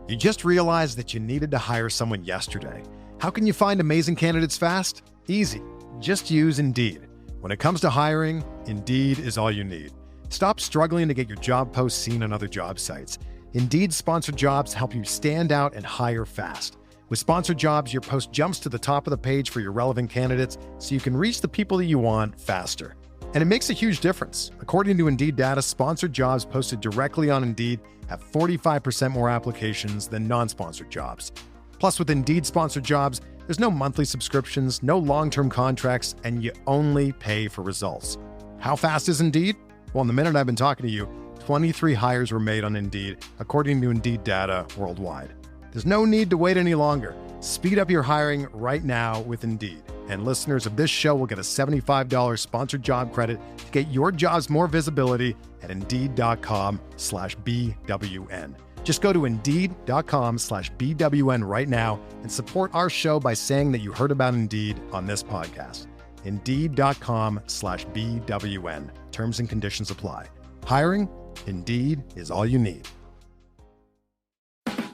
You just realized that you needed to hire someone yesterday. How can you find amazing candidates fast? Easy. Just use Indeed. When it comes to hiring, Indeed is all you need. Stop struggling to get your job posts seen on other job sites. Indeed-sponsored jobs help you stand out and hire fast. With sponsored jobs, your post jumps to the top of the page for your relevant candidates so you can reach the people that you want faster. And it makes a huge difference. According to Indeed data, sponsored jobs posted directly on Indeed have 45% more applications than non-sponsored jobs. Plus, with Indeed-sponsored jobs, there's no monthly subscriptions, no long-term contracts, and you only pay for results. How fast is Indeed? Well, in the minute I've been talking to you, 23 hires were made on Indeed, according to Indeed data worldwide. There's no need to wait any longer. Speed up your hiring right now with Indeed. And listeners of this show will get a $75 sponsored job credit to get your jobs more visibility at Indeed.com/BWN. Just go to Indeed.com/BWN right now and support our show by saying that you heard about Indeed on this podcast. Indeed.com/BWN. Terms and conditions apply. Hiring? Indeed is all you need.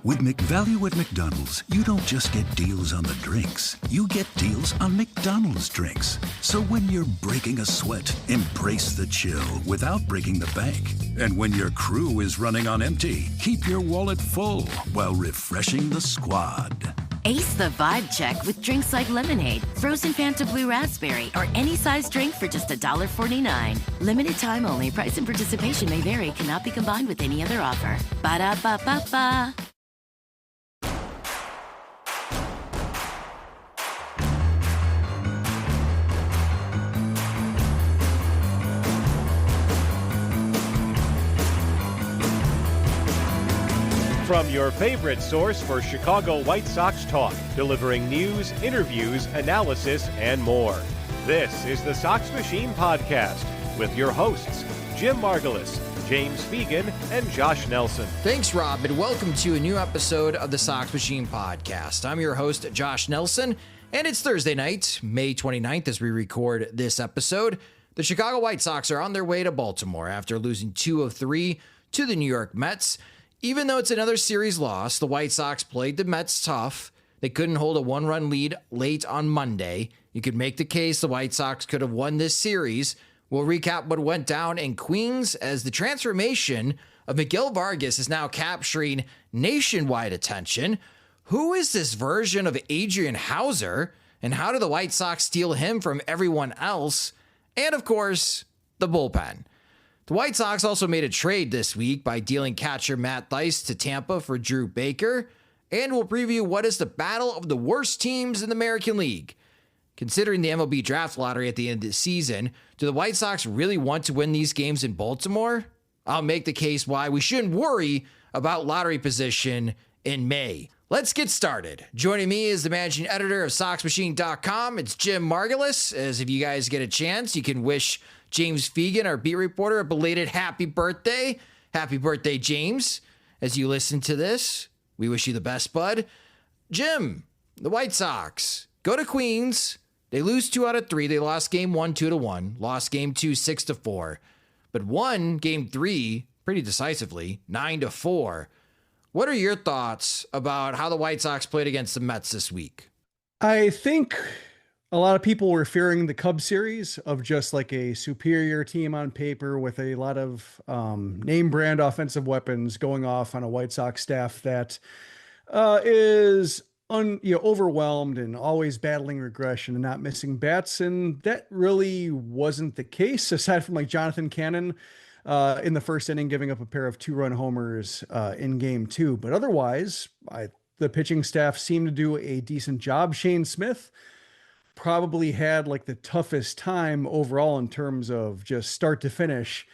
With McValue at McDonald's, you don't just get deals on the drinks. You get deals on McDonald's drinks. So when you're breaking a sweat, embrace the chill without breaking the bank. And when your crew is running on empty, keep your wallet full while refreshing the squad. Ace the vibe check with drinks like lemonade, frozen Fanta Blue Raspberry, or any size drink for just $1.49. Limited time only. Price and participation may vary. Cannot be combined with any other offer. Ba-da-ba-ba-ba. From your favorite source for Chicago White Sox talk, delivering news, interviews, analysis, and more. This is the Sox Machine Podcast with your hosts, Jim Margulis, James Fegan, and Josh Nelson. Thanks, Rob, and welcome to a new episode of the Sox Machine Podcast. I'm your host, Josh Nelson, and it's Thursday night, May 29th, as we record this episode. The Chicago White Sox are on their way to Baltimore after losing 2 of 3 to the New York Mets. Even though it's another series loss, the White Sox played the Mets tough. They couldn't hold a 1-run lead late on Monday. You could make the case the White Sox could have won this series. We'll recap what went down in Queens as the transformation of Miguel Vargas is now capturing nationwide attention. Who is this version of Adrian Houser, and how do the White Sox steal him from everyone else? And of course, the bullpen. The White Sox also made a trade this week by dealing catcher Matt Thaiss to Tampa for Drew Baker, and we'll preview what is the battle of the worst teams in the American League. Considering the MLB draft lottery at the end of the season, do the White Sox really want to win these games in Baltimore? I'll make the case why we shouldn't worry about lottery position in May. Let's get started. Joining me is the managing editor of SoxMachine.com. It's Jim Margulis. As if you guys get a chance, you can wish James Fegan, our beat reporter, a belated happy birthday. Happy birthday, James. As you listen to this, we wish you the best, bud. Jim, the White Sox go to Queens. They lose 2 out of 3. They lost game 1, 2-1. Lost game 2, 6-4. But won game 3 pretty decisively, 9-4. What are your thoughts about how the White Sox played against the Mets this week? I think a lot of people were fearing the Cubs series of just like a superior team on paper with a lot of name brand offensive weapons going off on a White Sox staff that is overwhelmed and always battling regression and not missing bats. And that really wasn't the case, aside from like Jonathan Cannon in the first inning, giving up a pair of 2-run homers in game 2. But otherwise, the pitching staff seemed to do a decent job. Shane Smith probably had like the toughest time overall in terms of just start to finish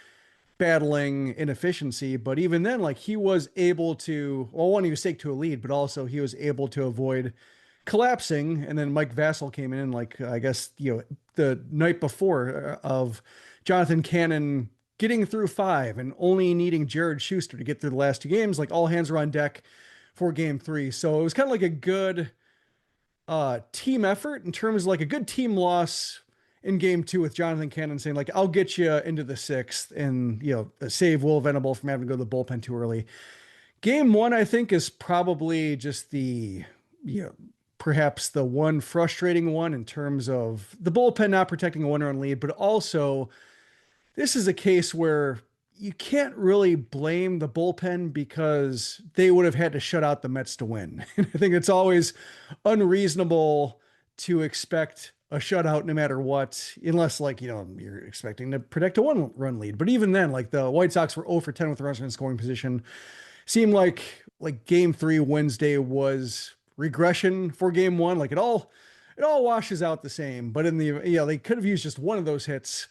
battling inefficiency. But even then, like he was able to, well, one, he was take to a lead, but also he was able to avoid collapsing. And then Mike Vassell came in like, I guess, the night before of Jonathan Cannon getting through 5 and only needing Jared Schuster to get through the last 2 games. Like all hands were on deck for game 3. So it was kind of like a good team effort in terms of like a good team loss in game 2 with Jonathan Cannon saying like, I'll get you into the 6th and, save Will Venable from having to go to the bullpen too early. Game one, I think, is probably just you know, perhaps the one frustrating one in terms of the bullpen not protecting a 1-run lead, but also this is a case where you can't really blame the bullpen because they would have had to shut out the Mets to win. And I think it's always unreasonable to expect a shutout no matter what, unless you're expecting to protect a 1-run lead. But even then, like the White Sox were 0 for 10 with runners in scoring position. Seemed like game three Wednesday was regression for game one. Like it all washes out the same, but they could have used just one of those hits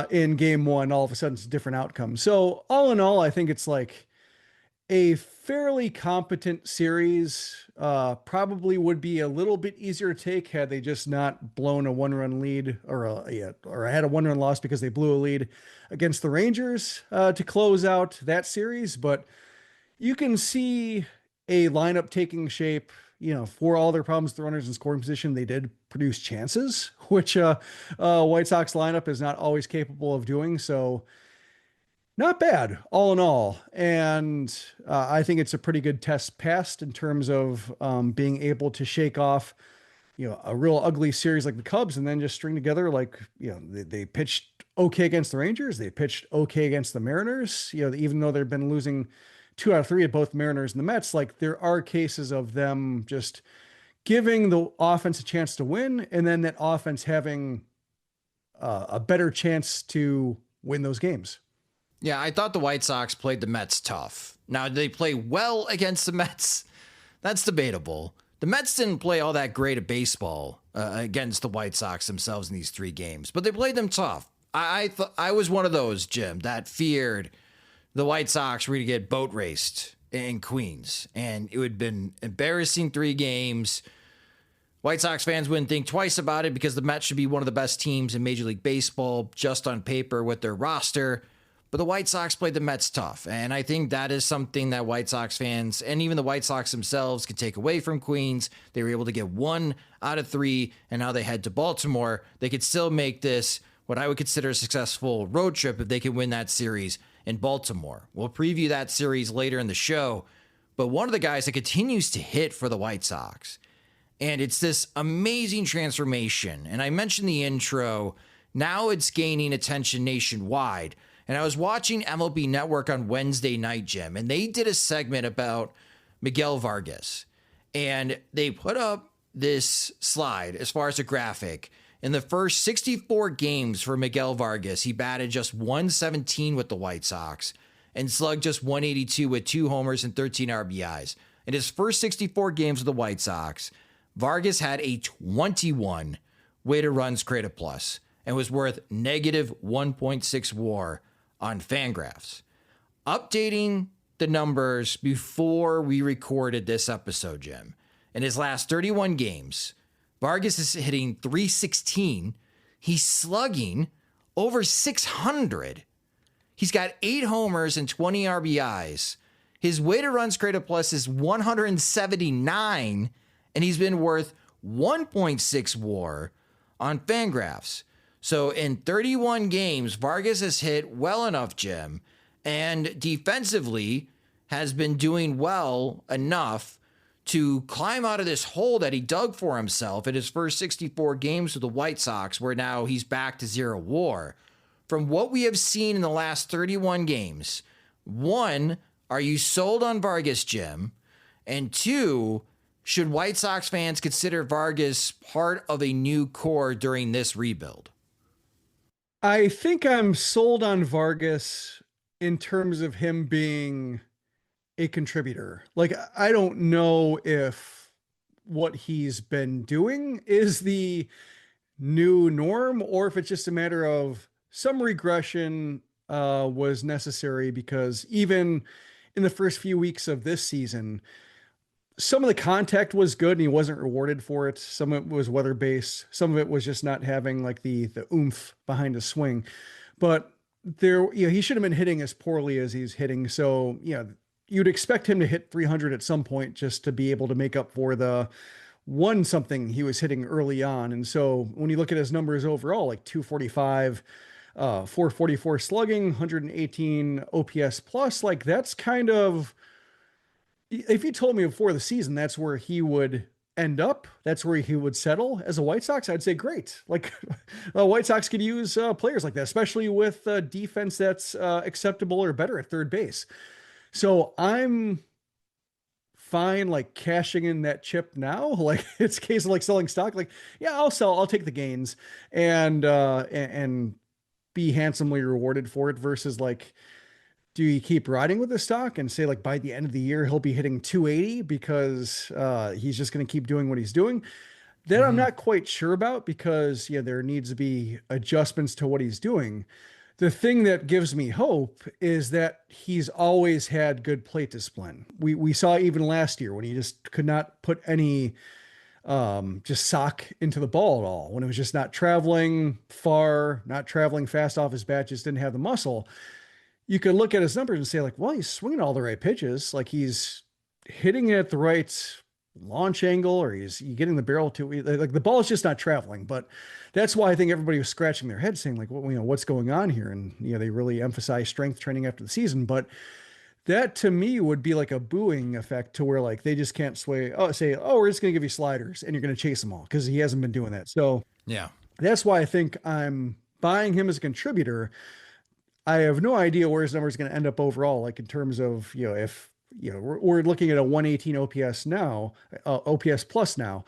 in game one. All of a sudden it's a different outcome. So all in all, I think it's like a fairly competent series. Probably would be a little bit easier to take had they just not blown a 1-run lead or had a 1-run loss because they blew a lead against the Rangers to close out that series. But you can see a lineup taking shape. For all their problems with the runners in scoring position, they did produce chances, which White Sox lineup is not always capable of doing. So not bad all in all. And I think it's a pretty good test passed in terms of being able to shake off, a real ugly series like the Cubs and then just string together they pitched okay against the Rangers. They pitched okay against the Mariners, even though they've been losing 2 out of 3 at both Mariners and the Mets. Like there are cases of them just giving the offense a chance to win, and then that offense having a better chance to win those games. Yeah, I thought the White Sox played the Mets tough. Now, did they play well against the Mets? That's debatable. The Mets didn't play all that great at baseball against the White Sox themselves in these 3 games, but they played them tough. I was one of those, Jim, that feared the White Sox were going to get boat raced in Queens, and it would have been embarrassing 3 games. White Sox fans wouldn't think twice about it because the Mets should be one of the best teams in Major League Baseball just on paper with their roster. But the White Sox played the Mets tough, and I think that is something that White Sox fans and even the White Sox themselves could take away from Queens. They were able to get 1 out of 3, and now they head to Baltimore. They could still make this what I would consider a successful road trip if they could win that series in Baltimore. We'll preview that series later in the show, but one of the guys that continues to hit for the White Sox, and it's this amazing transformation, and I mentioned the intro, now it's gaining attention nationwide, and I was watching MLB Network on Wednesday night, Jim, and they did a segment about Miguel Vargas, and they put up this slide as far as a graphic. In the first 64 games for Miguel Vargas, he batted just 117 with the White Sox and slugged just 182 with 2 homers and 13 RBIs. In his first 64 games with the White Sox, Vargas had a 21 weighted runs created plus and was worth negative 1.6 WAR on Fangraphs. Updating the numbers before we recorded this episode, Jim. In his last 31 games, Vargas is hitting 316. He's slugging over 600. He's got 8 homers and 20 RBIs. His weighted runs created plus is 179, and he's been worth 1.6 WAR on Fangraphs. So in 31 games, Vargas has hit well enough, Jim, and defensively has been doing well enough to climb out of this hole that he dug for himself in his first 64 games with the White Sox, where now he's back to 0 WAR. From what we have seen in the last 31 games, 1, are you sold on Vargas, Jim? And 2, should White Sox fans consider Vargas part of a new core during this rebuild? I think I'm sold on Vargas in terms of him being a contributor. Like, I don't know if what he's been doing is the new norm or if it's just a matter of some regression was necessary, because even in the first few weeks of this season, some of the contact was good and he wasn't rewarded for it. Some of it was weather based. Some of it was just not having like the oomph behind a swing, but there, he should have been hitting as poorly as he's hitting. So, you'd expect him to hit 300 at some point just to be able to make up for the 1 something he was hitting early on. And so when you look at his numbers overall, like 245, 444 slugging, 118 OPS plus, like that's kind of if you told me before the season that's where he would end up, that's where he would settle as a White Sox, I'd say great. Like White Sox could use players like that, especially with defense that's acceptable or better at third base. So I'm fine like cashing in that chip now. Like it's a case of like selling stock. Like, yeah, I'll take the gains and be handsomely rewarded for it versus like, do you keep riding with the stock and say like by the end of the year he'll be hitting 280 because he's just going to keep doing what he's doing? That I'm not quite sure about because yeah, there needs to be adjustments to what he's doing. The thing that gives me hope is that he's always had good plate discipline. We saw even last year when he just could not put any just sock into the ball at all, when it was just not traveling far, not traveling fast off his bat, just didn't have the muscle. You could look at his numbers and say like, well, he's swinging all the right pitches. Like he's hitting it at the right launch angle, or he's getting the barrel to like the ball is just not traveling. But that's why I think everybody was scratching their head saying like, well, what's going on here? And, they really emphasize strength training after the season, but that to me would be like a booing effect to where like, they just can't say, oh, we're just going to give you sliders and you're going to chase them all. Cause he hasn't been doing that. So Yeah. that's why I think I'm buying him as a contributor. I have no idea where his number is going to end up overall. Like in terms of, if, we're looking at a 118 OPS now, OPS plus now.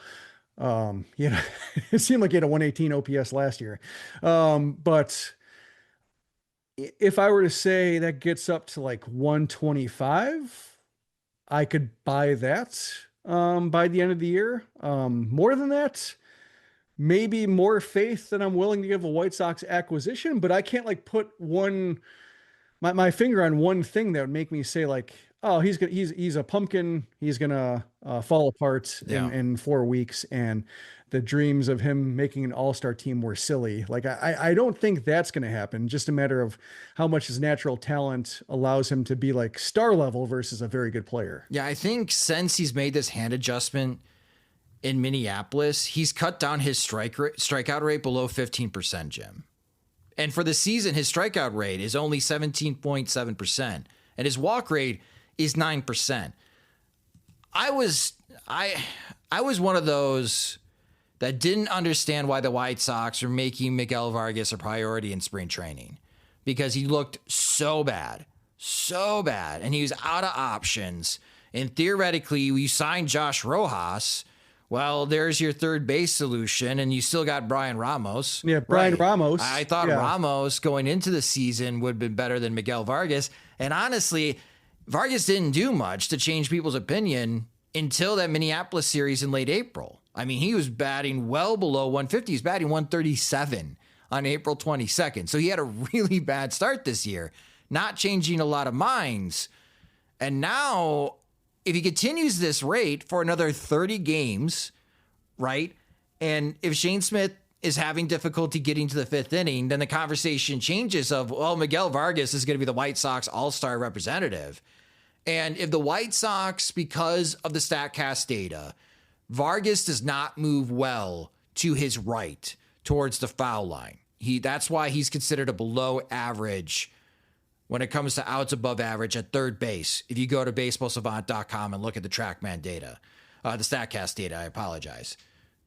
It seemed like he had a 118 OPS last year. But if I were to say that gets up to like 125, I could buy that, by the end of the year. More than that, maybe more faith than I'm willing to give a White Sox acquisition, but I can't like put my finger on one thing that would make me say like, oh, he's a pumpkin. He's gonna fall apart in 4 weeks, and the dreams of him making an all-star team were silly. Like I don't think that's gonna happen. Just a matter of how much his natural talent allows him to be like star level versus a very good player. Yeah, I think since he's made this hand adjustment in Minneapolis, he's cut down his strikeout rate below 15%, Jim. And for the season, his strikeout rate is only 17.7%, and his walk rate is 9%. I was one of those that didn't understand why the White Sox were making Miguel Vargas a priority in spring training, because he looked so bad, and he was out of options. And theoretically, you signed Josh Rojas. Well, there's your third base solution, and you still got Brian Ramos. Yeah, Brian right. Ramos. I thought Ramos going into the season would have been better than Miguel Vargas. And honestly, Vargas didn't do much to change people's opinion until that Minneapolis series in late April. I mean, he was batting well below 150. He's batting 137 on April 22nd. So he had a really bad start this year, not changing a lot of minds. And now, if he continues this rate for another 30 games, right? And if Shane Smith is having difficulty getting to the fifth inning, then the conversation changes of, well, Miguel Vargas is going to be the White Sox all-star representative. And if the White Sox, because of the StatCast data, Vargas does not move well to his right towards the foul line. That's why he's considered a below average when it comes to outs above average at third base. If you go to baseballsavant.com and look at the TrackMan data, the StatCast data, I apologize.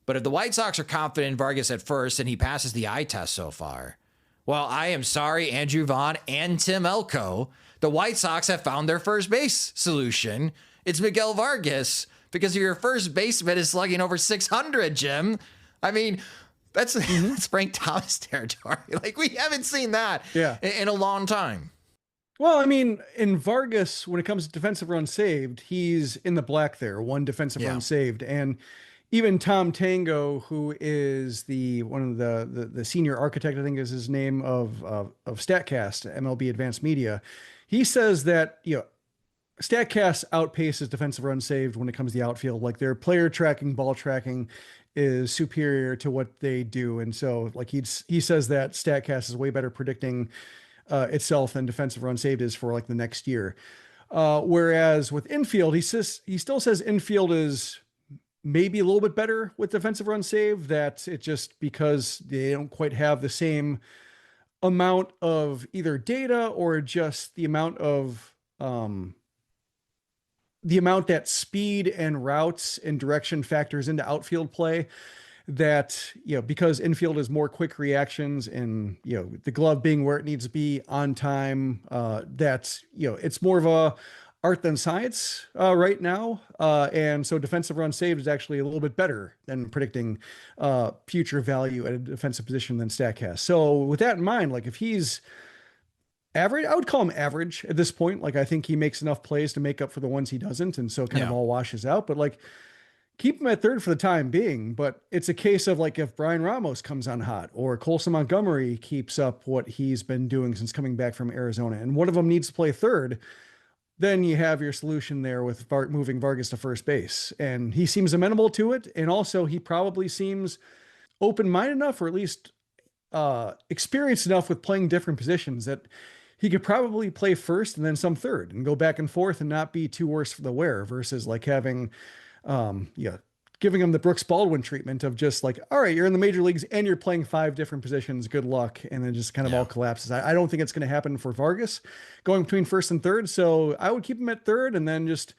But if the White Sox are confident in Vargas at first and he passes the eye test so far, well, I am sorry, Andrew Vaughn and Tim Elko, the White Sox have found their first base solution. It's Miguel Vargas, because your first baseman is slugging over 600, Jim. I mean, that's Frank Thomas territory. Like, we haven't seen that in a long time. Well, I mean, in Vargas, when it comes to defensive runs saved, he's in the black there, one defensive run saved. And even Tom Tango, who is one of the senior architect, I think is his name, of StatCast, MLB Advanced Media, he says that, StatCast outpaces defensive runs saved when it comes to the outfield. Like, their player tracking, ball tracking is superior to what they do. And so, like, he says that StatCast is way better predicting itself than defensive run saved is for like the next year. Whereas with infield, he still says infield is maybe a little bit better with defensive run save, that it just because they don't quite have the same amount of either data or just the amount of the amount that speed and routes and direction factors into outfield play, that, because infield is more quick reactions and, the glove being where it needs to be on time, it's more of a art than science right now. And so defensive run saved is actually a little bit better than predicting future value at a defensive position than Statcast. So with that in mind, like if he's average, I would call him average at this point. Like I think he makes enough plays to make up for the ones he doesn't. And so it kind of all washes out, but like keep him at third for the time being. But it's a case of like, if Brian Ramos comes on hot or Colson Montgomery keeps up what he's been doing since coming back from Arizona, and one of them needs to play third, then you have your solution there with moving Vargas to first base. And he seems amenable to it. And also he probably seems open-minded enough, or at least experienced enough with playing different positions, that he could probably play first and then some third and go back and forth and not be too worse for the wear, versus like having, giving him the Brooks Baldwin treatment of just like, all right, you're in the major leagues and you're playing 5 different positions. Good luck. And then just kind of all collapses. I don't think it's going to happen for Vargas going between first and third. So I would keep him at third and then just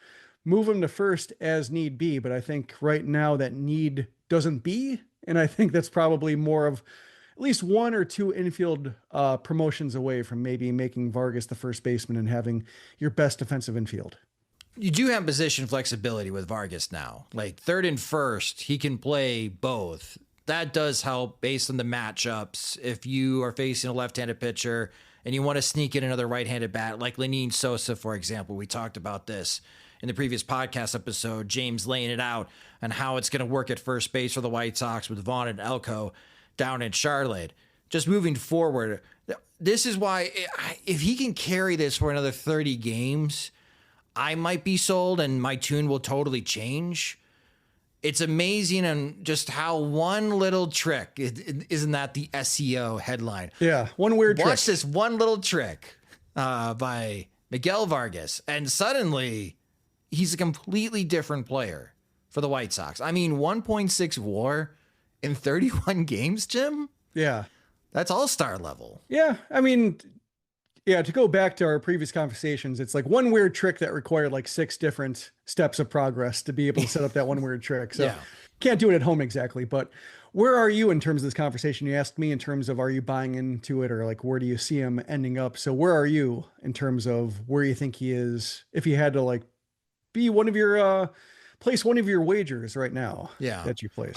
move him to first as need be. But I think right now that need doesn't be. And I think that's probably more of at least 1 or 2 infield promotions away from maybe making Vargas the first baseman and having your best defensive infield. You do have position flexibility with Vargas now. Like third and first, he can play both. That does help based on the matchups. If you are facing a left-handed pitcher and you want to sneak in another right-handed bat, like Lenyn Sosa, for example, we talked about this in the previous podcast episode, James laying it out on how it's going to work at first base for the White Sox with Vaughn and Elko down in Charlotte. Just moving forward, this is why if he can carry this for another 30 games, I might be sold and my tune will totally change. It's amazing and just how one little trick, isn't that the SEO headline? Yeah, one weird trick. Watch this one little trick by Miguel Vargas, and suddenly he's a completely different player for the White Sox. I mean, 1.6 WAR in 31 games, Jim? Yeah. That's all-star level. Yeah, I mean, yeah, to go back to our previous conversations, it's like one weird trick that required like 6 different steps of progress to be able to set up that one weird trick. So can't do it at home exactly, but where are you in terms of this conversation? You asked me in terms of, are you buying into it, or like, where do you see him ending up? So where are you in terms of where you think he is, if he had to like be one of your, place one of your wagers right now that you place?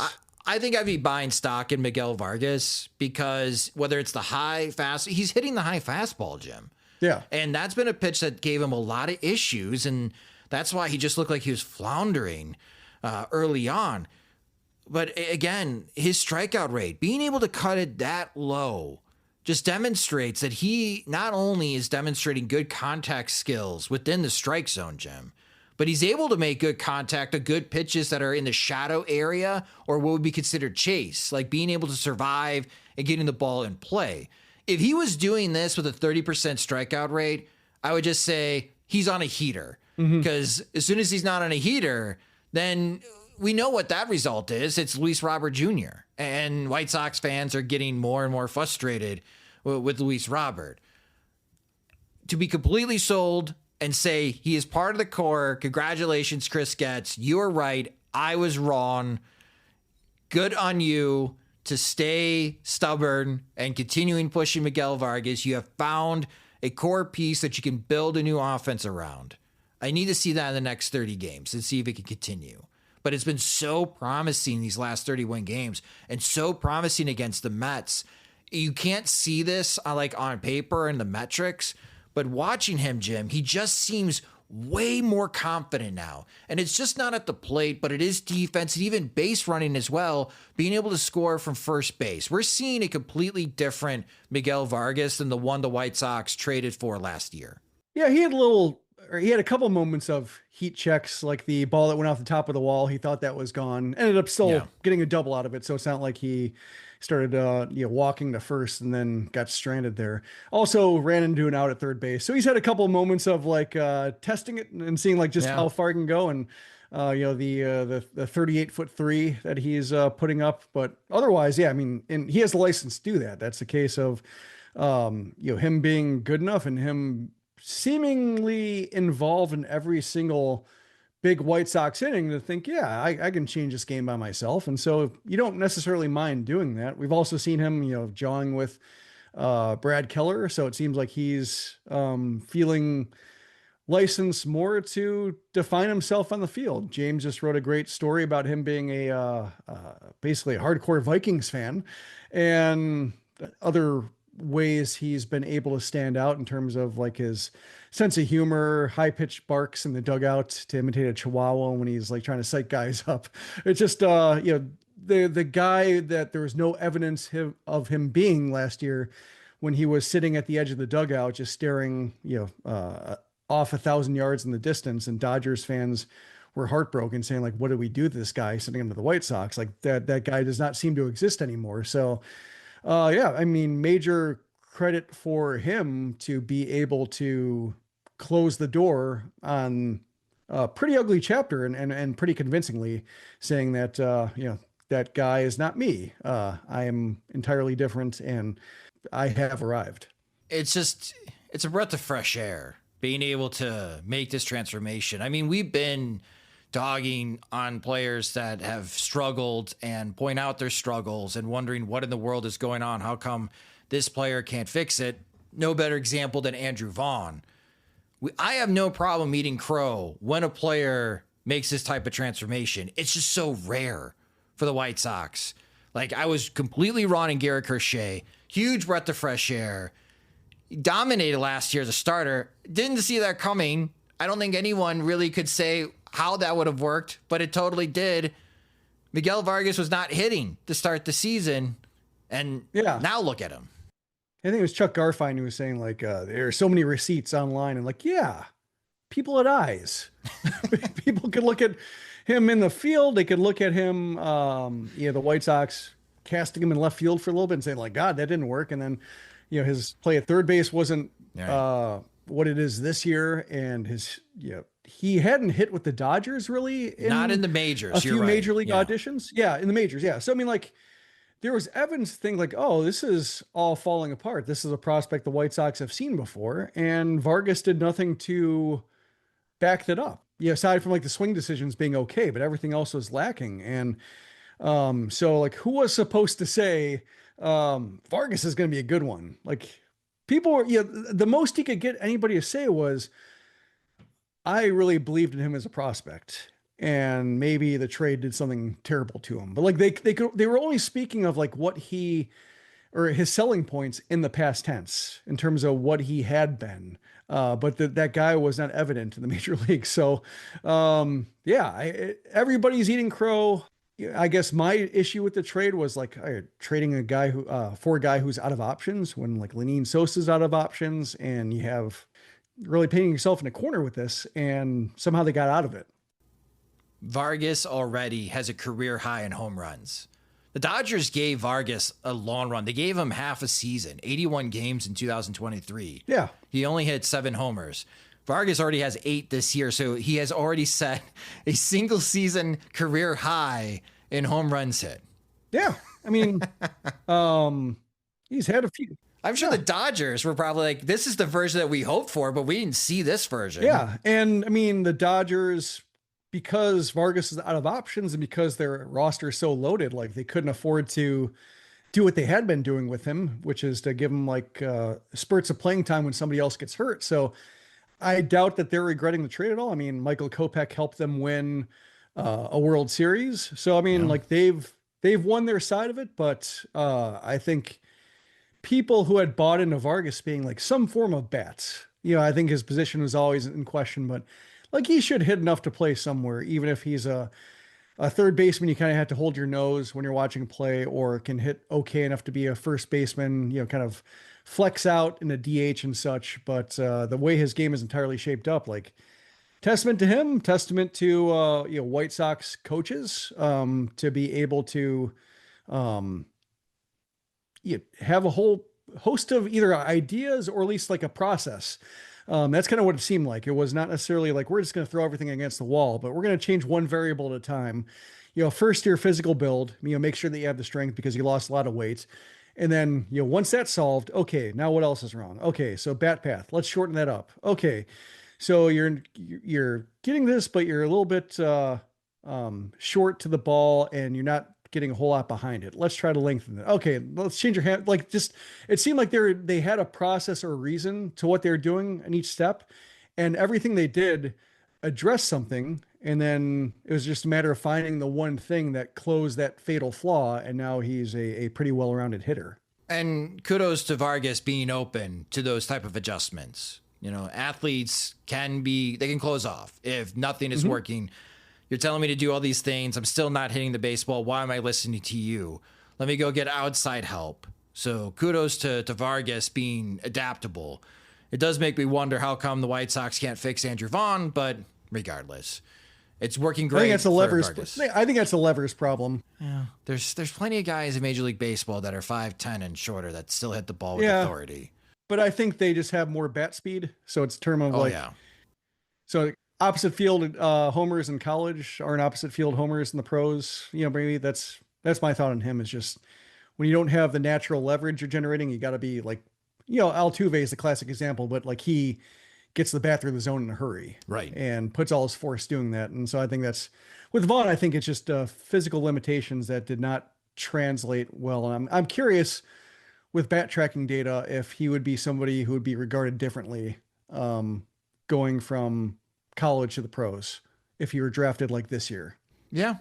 I think I'd be buying stock in Miguel Vargas because whether it's the high fast, he's hitting the high fastball, Jim. Yeah. And that's been a pitch that gave him a lot of issues. And that's why he just looked like he was floundering early on. But again, his strikeout rate, being able to cut it that low, just demonstrates that he not only is demonstrating good contact skills within the strike zone, Jim, but he's able to make good contact, the good pitches that are in the shadow area or what would be considered chase, like being able to survive and getting the ball in play. If he was doing this with a 30% strikeout rate, I would just say he's on a heater, because as soon as he's not on a heater, then we know what that result is. It's Luis Robert Jr. And White Sox fans are getting more and more frustrated with Luis Robert. To be completely sold and say he is part of the core. Congratulations, Chris Getz. You are right. I was wrong. Good on you to stay stubborn and continuing pushing Miguel Vargas. You have found a core piece that you can build a new offense around. I need to see that in the next 30 games and see if it can continue. But it's been so promising these last 31 games and so promising against the Mets. You can't see this like on paper and the metrics, but watching him, Jim, he just seems way more confident now. And it's just not at the plate, but it is defense and even base running as well, being able to score from first base. We're seeing a completely different Miguel Vargas than the one the White Sox traded for last year. Yeah, he had a couple moments of heat checks, like the ball that went off the top of the wall. He thought that was gone. Ended up still getting a double out of it. So it's not like he started walking to first and then got stranded there. Also ran into an out at third base. So he's had a couple of moments of like testing it and seeing like just how far he can go, and the 38'3" that he's putting up. But otherwise, I mean, and he has the license to do that. That's the case of him being good enough and him seemingly involved in every single big White Sox inning to think, yeah, I can change this game by myself. And so you don't necessarily mind doing that. We've also seen him, jawing with Brad Keller. So it seems like he's feeling licensed more to define himself on the field. James just wrote a great story about him being basically a hardcore Vikings fan, and other ways he's been able to stand out in terms of like his sense of humor, high pitched barks in the dugout to imitate a chihuahua when he's like trying to psych guys up. It's just, the guy that there was no evidence of him being last year when he was sitting at the edge of the dugout, just staring, off 1,000 yards in the distance, and Dodgers fans were heartbroken, saying like, what did we do to this guy sitting under the White Sox? Like that guy does not seem to exist anymore. So, I mean, major credit for him to be able to close the door on a pretty ugly chapter and pretty convincingly saying that, that guy is not me. I am entirely different and I have arrived. It's a breath of fresh air being able to make this transformation. I mean, we've been dogging on players that have struggled and point out their struggles and wondering what in the world is going on. How come this player can't fix it? No better example than Andrew Vaughn. I have no problem eating crow when a player makes this type of transformation. It's just so rare for the White Sox. Like, I was completely wrong in Garrett Crochet. Huge breath of fresh air. He dominated last year as a starter. Didn't see that coming. I don't think anyone really could say how that would have worked, but it totally did. Miguel Vargas was not hitting to start the season, and now look at him. I think it was Chuck Garfien who was saying like, there are so many receipts online, and like, yeah, people had eyes. People could look at him in the field. They could look at him, the White Sox casting him in left field for a little bit and saying like, God, that didn't work. And then, his play at third base wasn't what it is this year. And he hadn't hit with the Dodgers really. Not in the majors. A few major league auditions. Yeah, in the majors. Yeah. So, I mean, like, there was evidence to think like, oh, this is all falling apart. This is a prospect the White Sox have seen before. And Vargas did nothing to back that up. Aside from like the swing decisions being okay, but everything else was lacking. And so like, who was supposed to say Vargas is going to be a good one? Like, people were, the most he could get anybody to say was, I really believed in him as a prospect, and maybe the trade did something terrible to him. But like they were only speaking of like what he or his selling points in the past tense in terms of what he had been. But that guy was not evident in the major leagues. So, everybody's eating crow. I guess my issue with the trade was like trading a guy for a guy who's out of options when like Lenine Sosa's out of options, and you have really painting yourself in a corner with this, and somehow they got out of it. Vargas already has a career high in home runs. The Dodgers gave Vargas a long run. They gave him half a season, 81 games in 2023. Yeah. He only hit 7 homers. Vargas already has 8 this year, so he has already set a single season career high in home runs hit. Yeah. I mean, he's had a few. I'm sure the Dodgers were probably like, this is the version that we hoped for, but we didn't see this version. Yeah. And I mean, the Dodgers, because Vargas is out of options and because their roster is so loaded, like they couldn't afford to do what they had been doing with him, which is to give him like spurts of playing time when somebody else gets hurt. So I doubt that they're regretting the trade at all. I mean, Michael Kopech helped them win a World Series. So, I mean, like they've won their side of it, but I think people who had bought into Vargas being like some form of bats, I think his position was always in question, but like he should hit enough to play somewhere, even if he's a third baseman. You kind of have to hold your nose when you're watching play, or can hit okay enough to be a first baseman, kind of flex out in a DH and such. But the way his game is entirely shaped up, like testament to him, testament to White Sox coaches to be able to have a whole host of either ideas or at least like a process. That's kind of what it seemed like. It was not necessarily like, we're just going to throw everything against the wall, but we're going to change one variable at a time. First your physical build, make sure that you have the strength because you lost a lot of weight. And then, once that's solved, okay, now what else is wrong? Okay. So bat path, let's shorten that up. Okay. So you're getting this, but you're a little bit short to the ball, and you're not getting a whole lot behind it. Let's try to lengthen it. Okay, let's change your hand. Like, just it seemed like they had a process or a reason to what they were doing in each step, and everything they did addressed something. And then it was just a matter of finding the one thing that closed that fatal flaw. And now he's a pretty well-rounded hitter. And kudos to Vargas being open to those type of adjustments. You know, athletes they can close off if nothing is working. You're telling me to do all these things. I'm still not hitting the baseball. Why am I listening to you? Let me go get outside help. So kudos to Vargas being adaptable. It does make me wonder how come the White Sox can't fix Andrew Vaughn, but regardless, it's working great. I think that's a Levers problem. Yeah, there's plenty of guys in Major League Baseball that are 5'10" and shorter that still hit the ball with authority. But I think they just have more bat speed. So it's a term of so opposite field homers in college aren't opposite field homers in the pros. You know, maybe that's my thought on him, is just when you don't have the natural leverage you're generating, you got to be like, you know, Altuve is the classic example, but like he gets the bat through the zone in a hurry, right, and puts all his force doing that. And so I think that's with Vaughn. I think it's just physical limitations that did not translate well. And I'm curious with bat tracking data if he would be somebody who would be regarded differently going from college to the pros if he were drafted like this year. Yeah,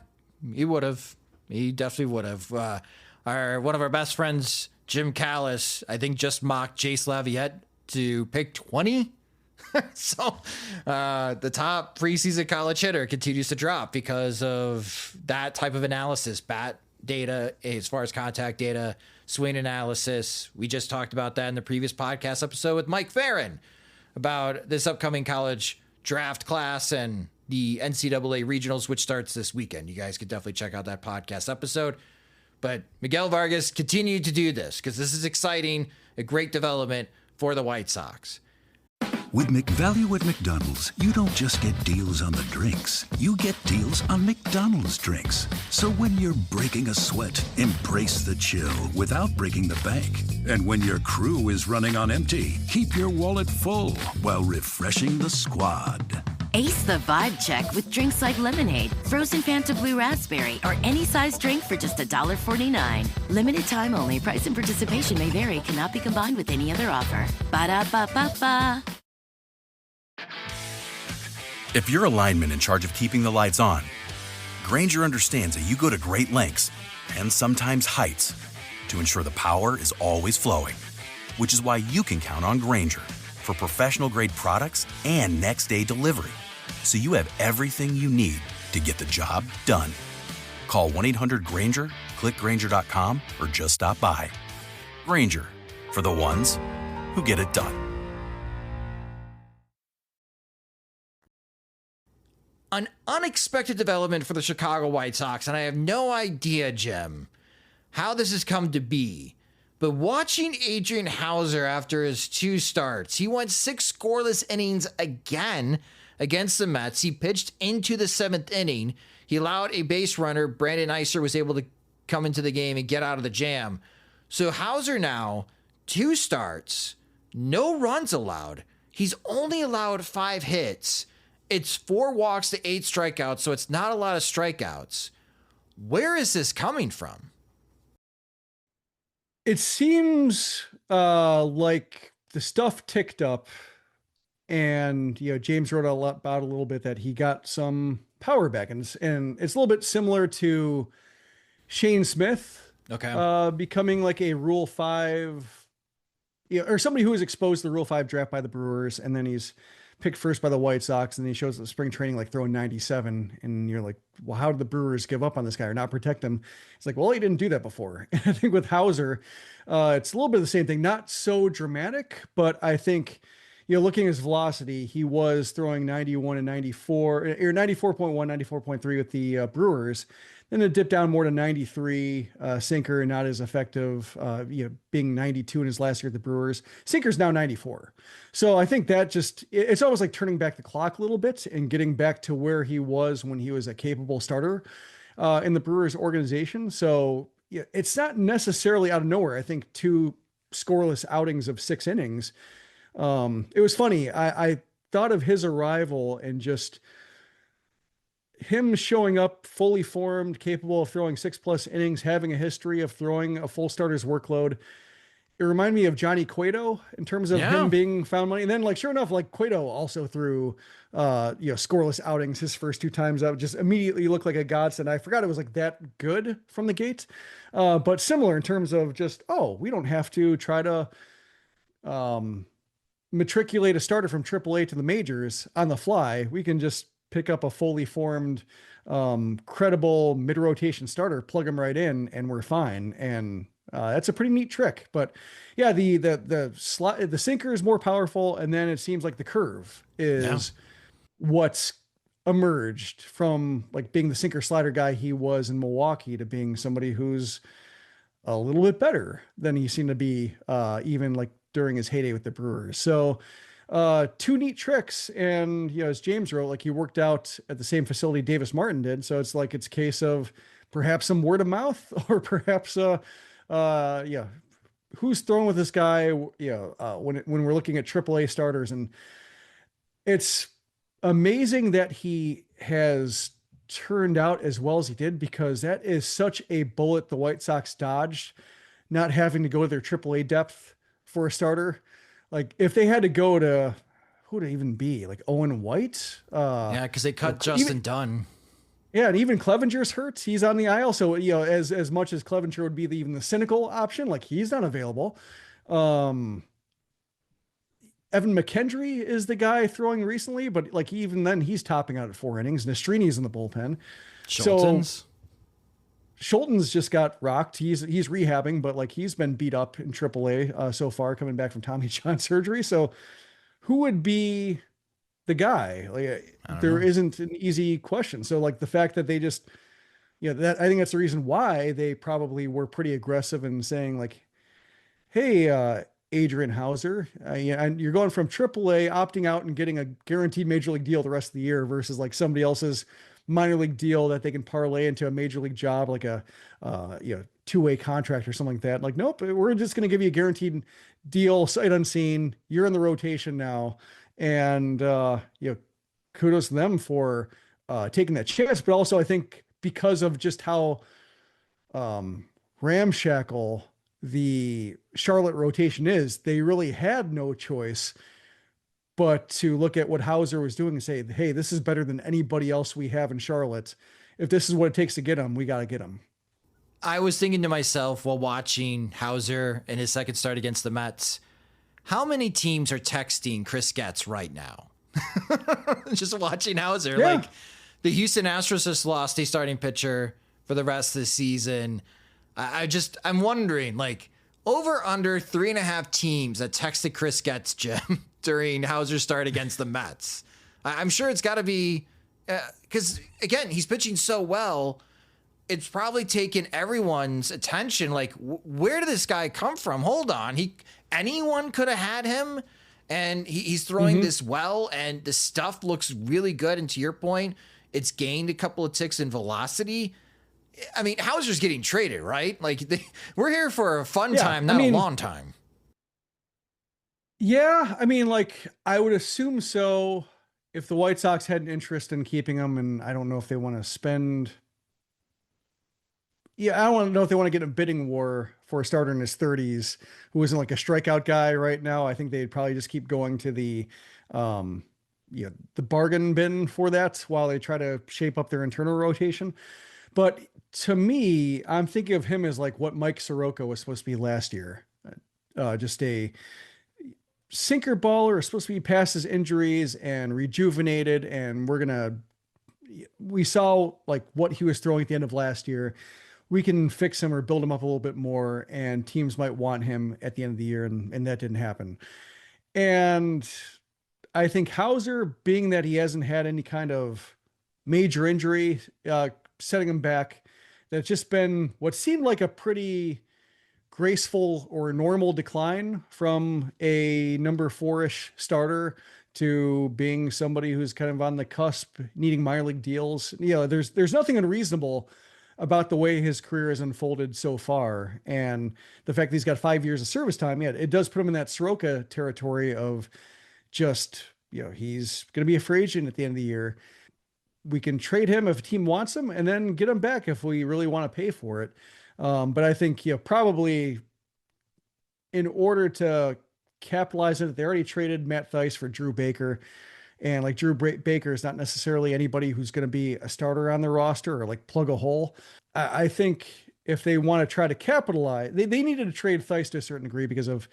he would have. He definitely would have. One of our best friends, Jim Callis, I think just mocked Jace Laviette to pick 20. So the top preseason college hitter continues to drop because of that type of analysis, bat data as far as contact data, swing analysis. We just talked about that in the previous podcast episode with Mike Farron about this upcoming college draft class and the NCAA regionals, which starts this weekend. You guys could definitely check out that podcast episode. But Miguel Vargas continued to do this because this is exciting, a great development for the White Sox. With McValue at McDonald's, you don't just get deals on the drinks. You get deals on McDonald's drinks. So when you're breaking a sweat, embrace the chill without breaking the bank. And when your crew is running on empty, keep your wallet full while refreshing the squad. Ace the vibe check with drinks like lemonade, frozen Fanta Blue Raspberry, or any size drink for just $1.49. Limited time only. Price and participation may vary. Cannot be combined with any other offer. Ba-da-ba-ba-ba. If you're a lineman in charge of keeping the lights on, Grainger understands that you go to great lengths and sometimes heights to ensure the power is always flowing, which is why you can count on Grainger for professional-grade products and next-day delivery, so you have everything you need to get the job done. Call 1-800-GRAINGER, click Grainger.com, or just stop by. Grainger, for the ones who get it done. An unexpected development for the Chicago White Sox, and I have no idea, Jim, how this has come to be. But watching Adrian Houser after his 2 starts, he went 6 scoreless innings again against the Mets. He pitched into the 7th inning. He allowed a base runner. Brandon Iser was able to come into the game and get out of the jam. So Houser now, 2 starts, no runs allowed. He's only allowed 5 hits. It's 4 walks to 8 strikeouts, so it's not a lot of strikeouts. Where is this coming from? It seems like the stuff ticked up, and James wrote about a little bit that he got some power back, and it's a little bit similar to Shane Smith, becoming like a Rule 5, or somebody who was exposed to the Rule 5 draft by the Brewers, and then he's picked first by the White Sox, and then he shows at spring training like throwing 97, and you're like, well, how did the Brewers give up on this guy or not protect him? It's like, well, he didn't do that before. And I think with Houser, it's a little bit of the same thing, not so dramatic, but I think, looking at his velocity, he was throwing 91 and 94, or 94.1, 94.3 with the Brewers. Then it dipped down more to 93, sinker, and not as effective, being 92 in his last year at the Brewers. Sinker's now 94. So I think that it's almost like turning back the clock a little bit and getting back to where he was when he was a capable starter in the Brewers organization. So it's not necessarily out of nowhere. I think 2 scoreless outings of 6 innings. It was funny. I thought of his arrival and just him showing up fully formed, capable of throwing 6+ innings, having a history of throwing a full starter's workload. It reminded me of Johnny Cueto in terms of him being found money. And then sure enough, Cueto also threw, scoreless outings his first 2 times out, just immediately looked like a godsend. I forgot it was that good from the gate. But similar in terms of just, we don't have to try to, matriculate a starter from AAA to the majors on the fly. We can just pick up a fully formed, credible mid-rotation starter, plug him right in, and we're fine. And that's a pretty neat trick. But yeah, the sinker is more powerful, and then it seems like the curve is what's emerged from being the sinker slider guy he was in Milwaukee to being somebody who's a little bit better than he seemed to be, even during his heyday with the Brewers. So 2 neat tricks. And, as James wrote, he worked out at the same facility Davis Martin did. So it's it's a case of perhaps some word of mouth, or perhaps, who's throwing with this guy, when we're looking at AAA starters. And it's amazing that he has turned out as well as he did, because that is such a bullet the White Sox dodged, not having to go to their AAA depth for a starter. If they had to go to, who would it even be? Owen White? Because they cut Justin Dunn. Yeah, and even Clevenger's hurt. He's on the IL. So, as much as Clevenger would be even the cynical option, he's not available. Evan McKendry is the guy throwing recently, but even then he's topping out at 4 innings. Nestrini's in the bullpen. Schulten's just got rocked. He's rehabbing, but he's been beat up in AAA so far, coming back from Tommy John surgery. So who would be the guy? There isn't an easy question. So the fact that they just, that I think that's the reason why they probably were pretty aggressive in saying hey, Adrian Houser, and you're going from AAA, opting out and getting a guaranteed major league deal the rest of the year versus somebody else's minor league deal that they can parlay into a major league job, a 2-way contract or something like that. Nope, we're just going to give you a guaranteed deal, sight unseen. You're in the rotation now. And, kudos to them for taking that chance. But also I think because of just how ramshackle the Charlotte rotation is, they really had no choice but to look at what Houser was doing and say, hey, this is better than anybody else we have in Charlotte. If this is what it takes to get him, we got to get him. I was thinking to myself while watching Houser in his second start against the Mets, how many teams are texting Chris Getz right now? Just watching Houser. The Houston Astros just lost a starting pitcher for the rest of the season. I'm wondering, over under 3.5 teams that texted Chris Getz, Jim, during Houser's start against the Mets. I'm sure it's got to be, because again, he's pitching so well. It's probably taken everyone's attention. Where did this guy come from? Hold on. Anyone could have had him, and he's throwing this well, and the stuff looks really good. And to your point, it's gained a couple of ticks in velocity. I mean, Houser's getting traded, right? We're here for a fun time, not a long time. Yeah, I would assume so if the White Sox had an interest in keeping him, and I don't know if they want to spend. Yeah, I don't know if they want to get a bidding war for a starter in his 30s who isn't a strikeout guy right now. I think they'd probably just keep going to the bargain bin for that while they try to shape up their internal rotation. But to me, I'm thinking of him as what Mike Soroka was supposed to be last year. Just a sinker baller, supposed to be past his injuries and rejuvenated. And we saw what he was throwing at the end of last year. We can fix him or build him up a little bit more, and teams might want him at the end of the year. And that didn't happen. And I think Houser, being that he hasn't had any kind of major injury, setting him back, that's just been what seemed like a pretty graceful or normal decline from a number 4-ish starter to being somebody who's kind of on the cusp, needing minor league deals. There's nothing unreasonable about the way his career has unfolded so far. And the fact that he's got 5 years of service time, it does put him in that Soroka territory of just he's going to be a free agent at the end of the year. We can trade him if a team wants him and then get him back if we really want to pay for it. But I think, probably in order to capitalize it, they already traded Matt Theis for Drew Baker. And like Baker is not necessarily anybody who's going to be a starter on the roster or like plug a hole. I think if they want to try to capitalize, they needed to trade Theis to a certain degree because of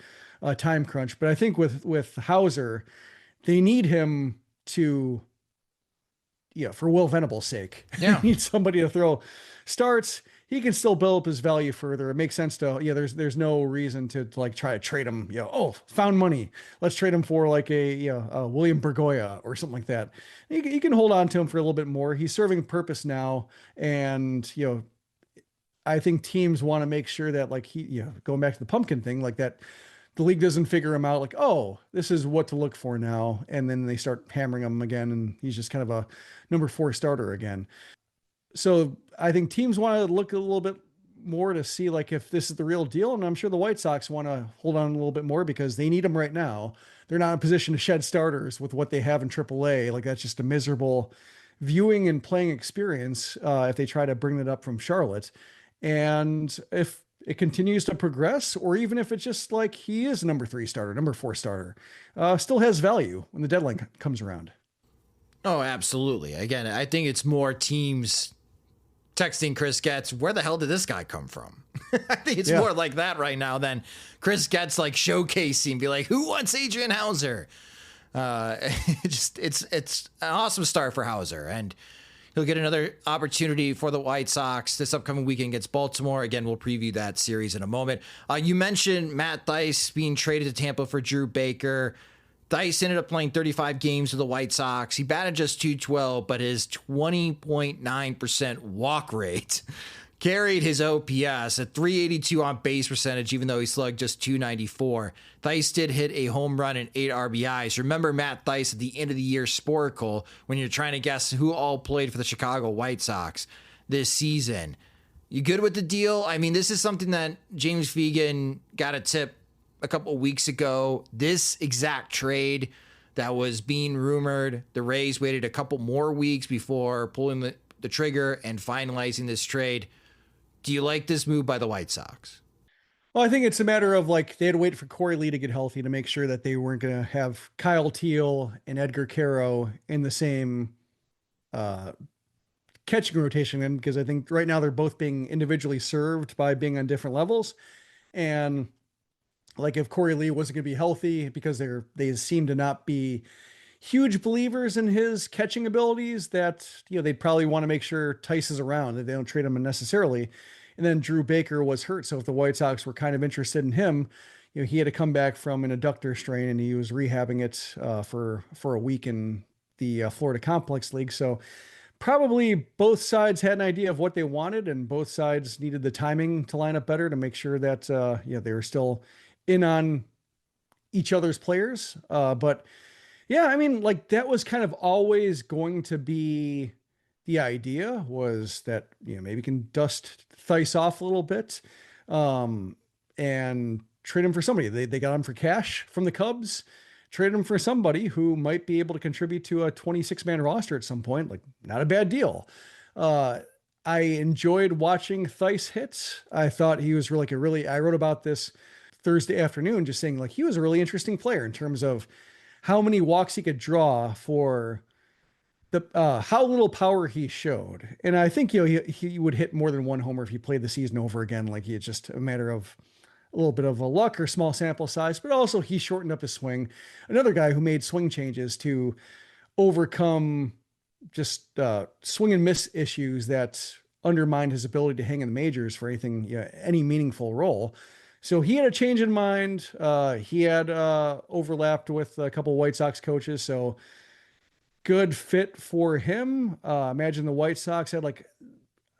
time crunch. But I think with Houser, they need him to, for Will Venable's sake. Yeah. They need somebody to throw starts. He can still build up his value further. It makes sense to, there's no reason to like try to trade him, found money. Let's trade him for like a William Bergoya or something like that. You can hold on to him for a little bit more. He's serving a purpose now. And, I think teams want to make sure that like going back to the pumpkin thing, like that, the league doesn't figure him out like, oh, this is what to look for now. And then they start hammering him again. And he's just kind of a number 4 starter again. So I think teams want to look a little bit more to see like if this is the real deal. And I'm sure the White Sox want to hold on a little bit more because they need them right now. They're not in a position to shed starters with what they have in AAA. Like that's just a miserable viewing and playing experience if they try to bring it up from Charlotte. And if it continues to progress, or even if it's just like he is number 3 starter, number 4 starter, still has value when the deadline comes around. Oh, absolutely. Again, I think it's more teams texting Chris Getz, where the hell did this guy come from? I think it's more like that right now than Chris Getz like showcasing, be like, who wants Adrian Houser? It's an awesome start for Houser, and he'll get another opportunity for the White Sox this upcoming weekend against Baltimore. Again, we'll preview that series in a moment. You mentioned Matt Theis being traded to Tampa for Drew Baker. Theis ended up playing 35 games with the White Sox. He batted just .212, but his 20.9% walk rate carried his OPS at .382 on base percentage, even though he slugged just .294. Theis did hit a home run and 8 RBIs. Remember Matt Theis at the end of the year Sporkle when you're trying to guess who all played for the Chicago White Sox this season. You good with the deal? I mean, this is something that James Fegan got a tip a couple of weeks ago. This exact trade that was being rumored, the Rays waited a couple more weeks before pulling the trigger and finalizing this trade. Do you like this move by the White Sox? Well, I think it's a matter of like they had to wait for Corey Lee to get healthy to make sure that they weren't going to have Kyle Teal and Edgar Caro in the same catching rotation. And because I think right now they're both being individually served by being on different levels. And like if Corey Lee wasn't going to be healthy because they seem to not be huge believers in his catching abilities, that, they'd probably want to make sure Theis is around, that they don't trade him unnecessarily. And then Drew Baker was hurt. So if the White Sox were kind of interested in him, he had to come back from an adductor strain and he was rehabbing it for a week in the Florida Complex League. So probably both sides had an idea of what they wanted, and both sides needed the timing to line up better to make sure that, they were still in on each other's players. But yeah, I mean, like that was kind of always going to be the idea, was that, maybe you can dust Theis off a little bit and trade him for somebody. They got him for cash from the Cubs, trade him for somebody who might be able to contribute to a 26-man roster at some point. Like, not a bad deal. I enjoyed watching Theis hits. I thought he was I wrote about this Thursday afternoon, just saying like he was a really interesting player in terms of how many walks he could draw for the how little power he showed. And I think he would hit more than one homer if he played the season over again. Like it's just a matter of a little bit of a luck or small sample size, but also he shortened up his swing. Another guy who made swing changes to overcome just swing and miss issues that undermined his ability to hang in the majors for anything, any meaningful role. So he had a change in mind. He had overlapped with a couple White Sox coaches. So good fit for him. Imagine the White Sox had like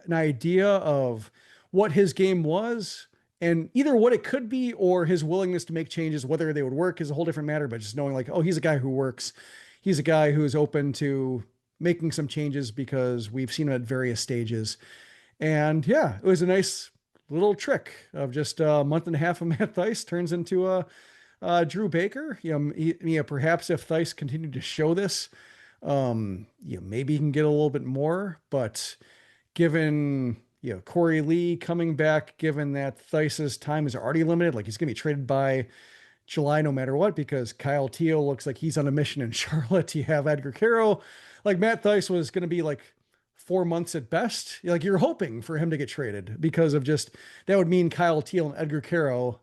an idea of what his game was and either what it could be or his willingness to make changes. Whether they would work is a whole different matter, but just knowing like, oh, he's a guy who works. He's a guy who is open to making some changes because we've seen him at various stages. And yeah, it was a nice little trick of just a month and a half of Matt Theis turns into a Drew Baker. Perhaps if Theis continued to show this, maybe he can get a little bit more. But given Corey Lee coming back, given that Theis's time is already limited, like he's going to be traded by July no matter what, because Kyle Teel looks like he's on a mission in Charlotte. You have Edgar Caro, like Matt Theis was going to be like 4 months at best. Like you're hoping for him to get traded because of just that would mean Kyle Teel and Edgar Caro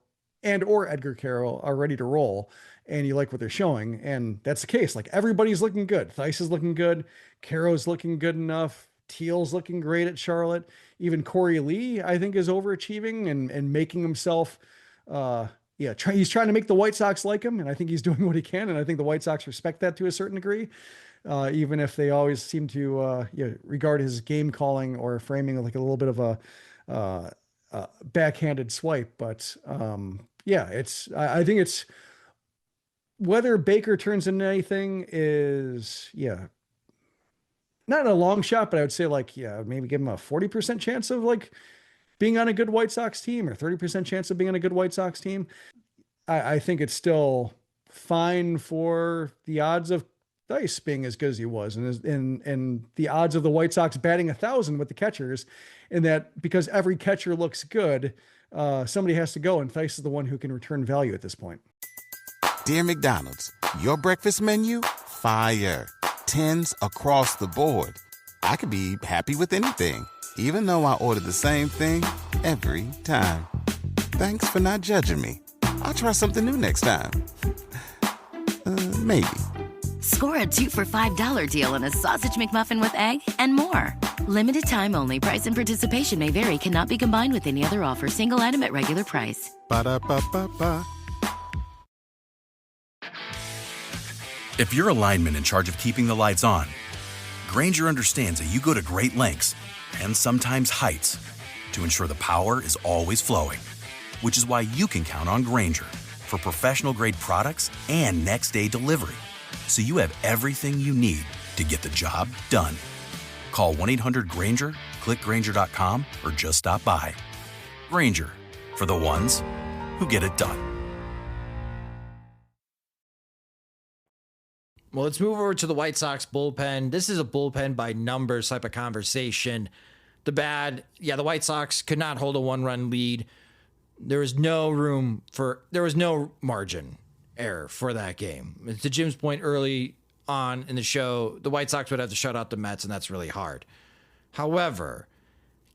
are ready to roll, and you like what they're showing, and that's the case. Like everybody's looking good. Theis is looking good. Caro's looking good enough. Teal's looking great at Charlotte. Even Corey Lee, I think, is overachieving and making himself. He's trying to make the White Sox like him, and I think he's doing what he can, and I think the White Sox respect that to a certain degree, even if they always seem to regard his game calling or framing like a little bit of a backhanded swipe. But I think it's whether Baker turns into anything is not a long shot, but I would say maybe give him a 40% chance of like being on a good White Sox team or 30% chance of being on a good White Sox team. I think it's still fine for the odds of Theis being as good as he was, and the odds of the White Sox batting 1,000 with the catchers, and that because every catcher looks good, somebody has to go, and Theis is the one who can return value at this point. Dear McDonald's, your breakfast menu, fire. 10s across the board. I could be happy with anything, even though I ordered the same thing every time. Thanks for not judging me. I'll try something new next time. Maybe. Score a 2 for $5 deal on a sausage McMuffin with egg and more. Limited time only. Price and participation may vary. Cannot be combined with any other offer. Single item at regular price. Ba-da-ba-ba-ba. If you're a lineman in charge of keeping the lights on, Grainger understands that you go to great lengths and sometimes heights to ensure the power is always flowing, which is why you can count on Grainger for professional-grade products and next-day delivery, so you have everything you need to get the job done. Call 1-800-GRAINGER, click Grainger.com, or just stop by. Grainger, for the ones who get it done. Well, let's move over to the White Sox bullpen. This is a bullpen by numbers type of conversation. The White Sox could not hold a one-run lead. There was no margin error for that game. To Jim's point early on in the show, the White Sox would have to shut out the Mets, and that's really hard. However,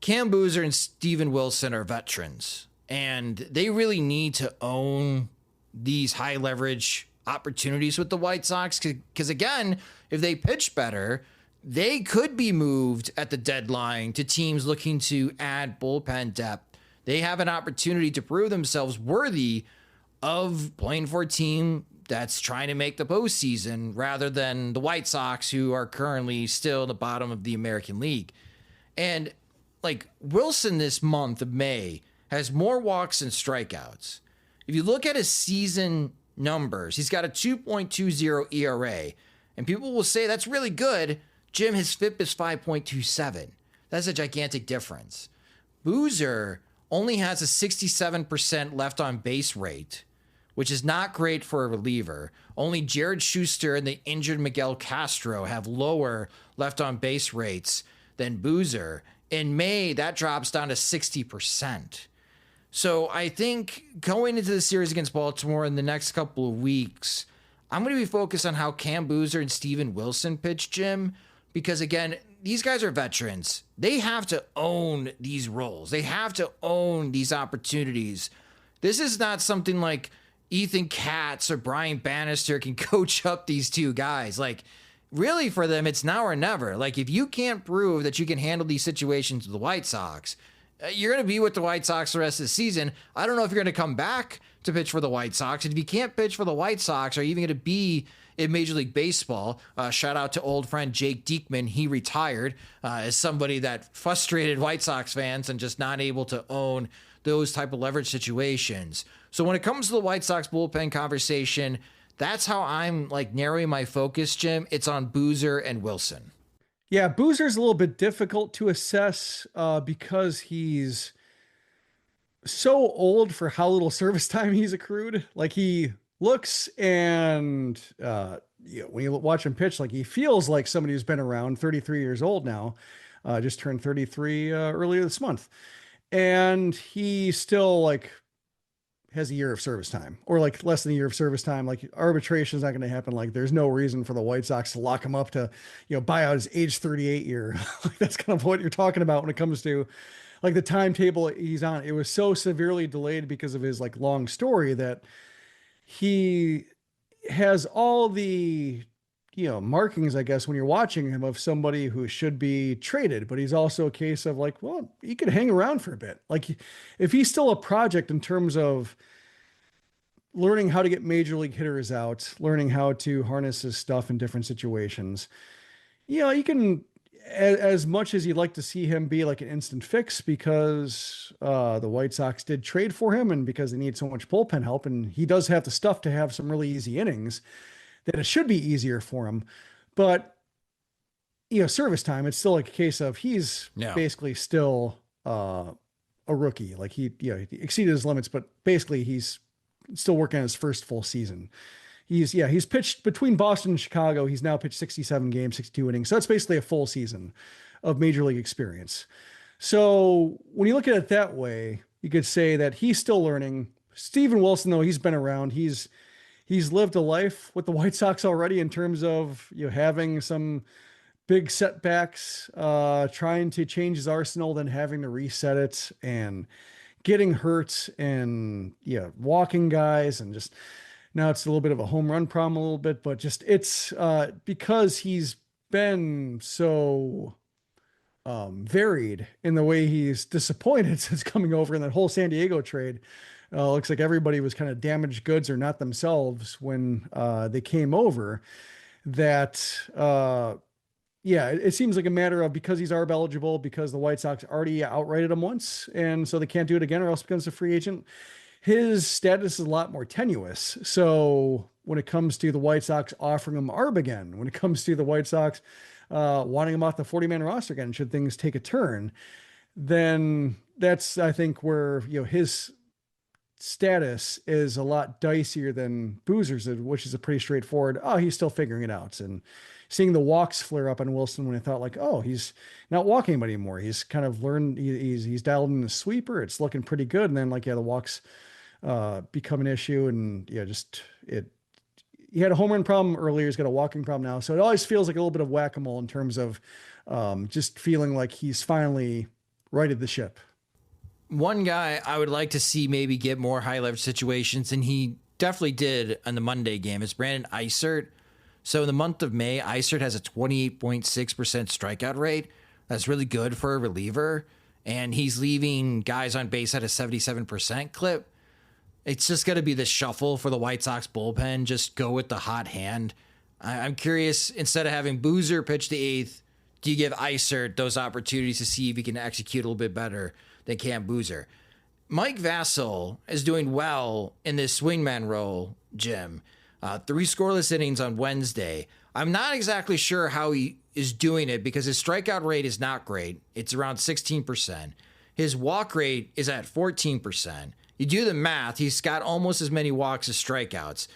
Cam Boozer and Steven Wilson are veterans, and they really need to own these high leverage opportunities with the White Sox, because again, if they pitch better, they could be moved at the deadline to teams looking to add bullpen depth. They have an opportunity to prove themselves worthy of playing for a team that's trying to make the postseason rather than the White Sox, who are currently still in the bottom of the American League. And like Wilson this month of May has more walks and strikeouts. If you look at his season numbers, he's got a 2.20 ERA, and people will say that's really good. Jim, his FIP is 5.27. That's a gigantic difference. Boozer only has a 67% left on base rate, which is not great for a reliever. Only Jared Schuster and the injured Miguel Castro have lower left on base rates than Boozer. In May, that drops down to 60%. So I think going into the series against Baltimore in the next couple of weeks, I'm going to be focused on how Cam Boozer and Steven Wilson pitch, Jim, because again, these guys are veterans. They have to own these roles. They have to own these opportunities. This is not something like Ethan Katz or Brian Bannister can coach up these two guys. Like, really for them, it's now or never. Like, if you can't prove that you can handle these situations with the White Sox, you're going to be with the White Sox the rest of the season. I don't know if you're going to come back to pitch for the White Sox. And if you can't pitch for the White Sox, are you even going to be in Major League Baseball? Shout out to old friend Jake Diekman. He retired as somebody that frustrated White Sox fans and just not able to own those type of leverage situations. So when it comes to the White Sox bullpen conversation, that's how I'm like narrowing my focus, Jim. It's on Boozer and Wilson. Yeah, Boozer's a little bit difficult to assess because he's so old for how little service time he's accrued. Like he looks, and when you watch him pitch, like he feels like somebody who's been around, 33 years old now, just turned 33 earlier this month, and he still like has a year of service time, or like less than a year of service time. Like arbitration is not going to happen. Like there's no reason for the White Sox to lock him up to, buy out his age 38 year. Like that's kind of what you're talking about when it comes to like the timetable he's on. It was so severely delayed because of his like long story that he has all the, markings, I guess, when you're watching him of somebody who should be traded, but he's also a case of like, well, he could hang around for a bit. Like if he's still a project in terms of learning how to get major league hitters out, learning how to harness his stuff in different situations, you can, as much as you'd like to see him be like an instant fix because the White Sox did trade for him and because they need so much bullpen help, and he does have the stuff to have some really easy innings, that it should be easier for him. But, service time, it's still like a case of he's basically still a rookie. Like he exceeded his limits, but basically he's still working on his first full season. He's pitched between Boston and Chicago. He's now pitched 67 games, 62 innings. So that's basically a full season of major league experience. So when you look at it that way, you could say that he's still learning. Steven Wilson, though, he's been around. He's lived a life with the White Sox already in terms of, having some big setbacks, trying to change his arsenal, then having to reset it and getting hurt and walking guys, and just now it's a little bit of a home run problem a little bit, but just it's because he's been so varied in the way he's disappointed since coming over in that whole San Diego trade. Looks like everybody was kind of damaged goods or not themselves when they came over. That it seems like a matter of, because he's ARB eligible, because the White Sox already outrighted him once, and so they can't do it again or else becomes a free agent. His status is a lot more tenuous. So when it comes to the White Sox offering him ARB again, when it comes to the White Sox wanting him off the 40-man roster again, should things take a turn, then that's, I think, where, his status is a lot dicier than Boozer's, which is a pretty straightforward, he's still figuring it out. And seeing the walks flare up on Wilson when I thought like, he's not walking anymore. He's kind of learned, he's dialed in the sweeper. It's looking pretty good. And then the walks become an issue, and he had a home run problem earlier. He's got a walking problem now. So it always feels like a little bit of whack-a-mole in terms of just feeling like he's finally righted the ship. One guy I would like to see maybe get more high leverage situations, and he definitely did on the Monday game, is Brandon Eisert. So in the month of May, Eisert has a 28.6% strikeout rate. That's really good for a reliever. And he's leaving guys on base at a 77% clip. It's just going to be the shuffle for the White Sox bullpen. Just go with the hot hand. I'm curious, instead of having Boozer pitch the eighth, do you give Eisert those opportunities to see if he can execute a little bit better than Cam Boozer? Mike Vasil is doing well in this swingman role, Jim. 3 scoreless innings on Wednesday. I'm not exactly sure how he is doing it because his strikeout rate is not great. It's around 16%. His walk rate is at 14%. You do the math, he's got almost as many walks as strikeouts.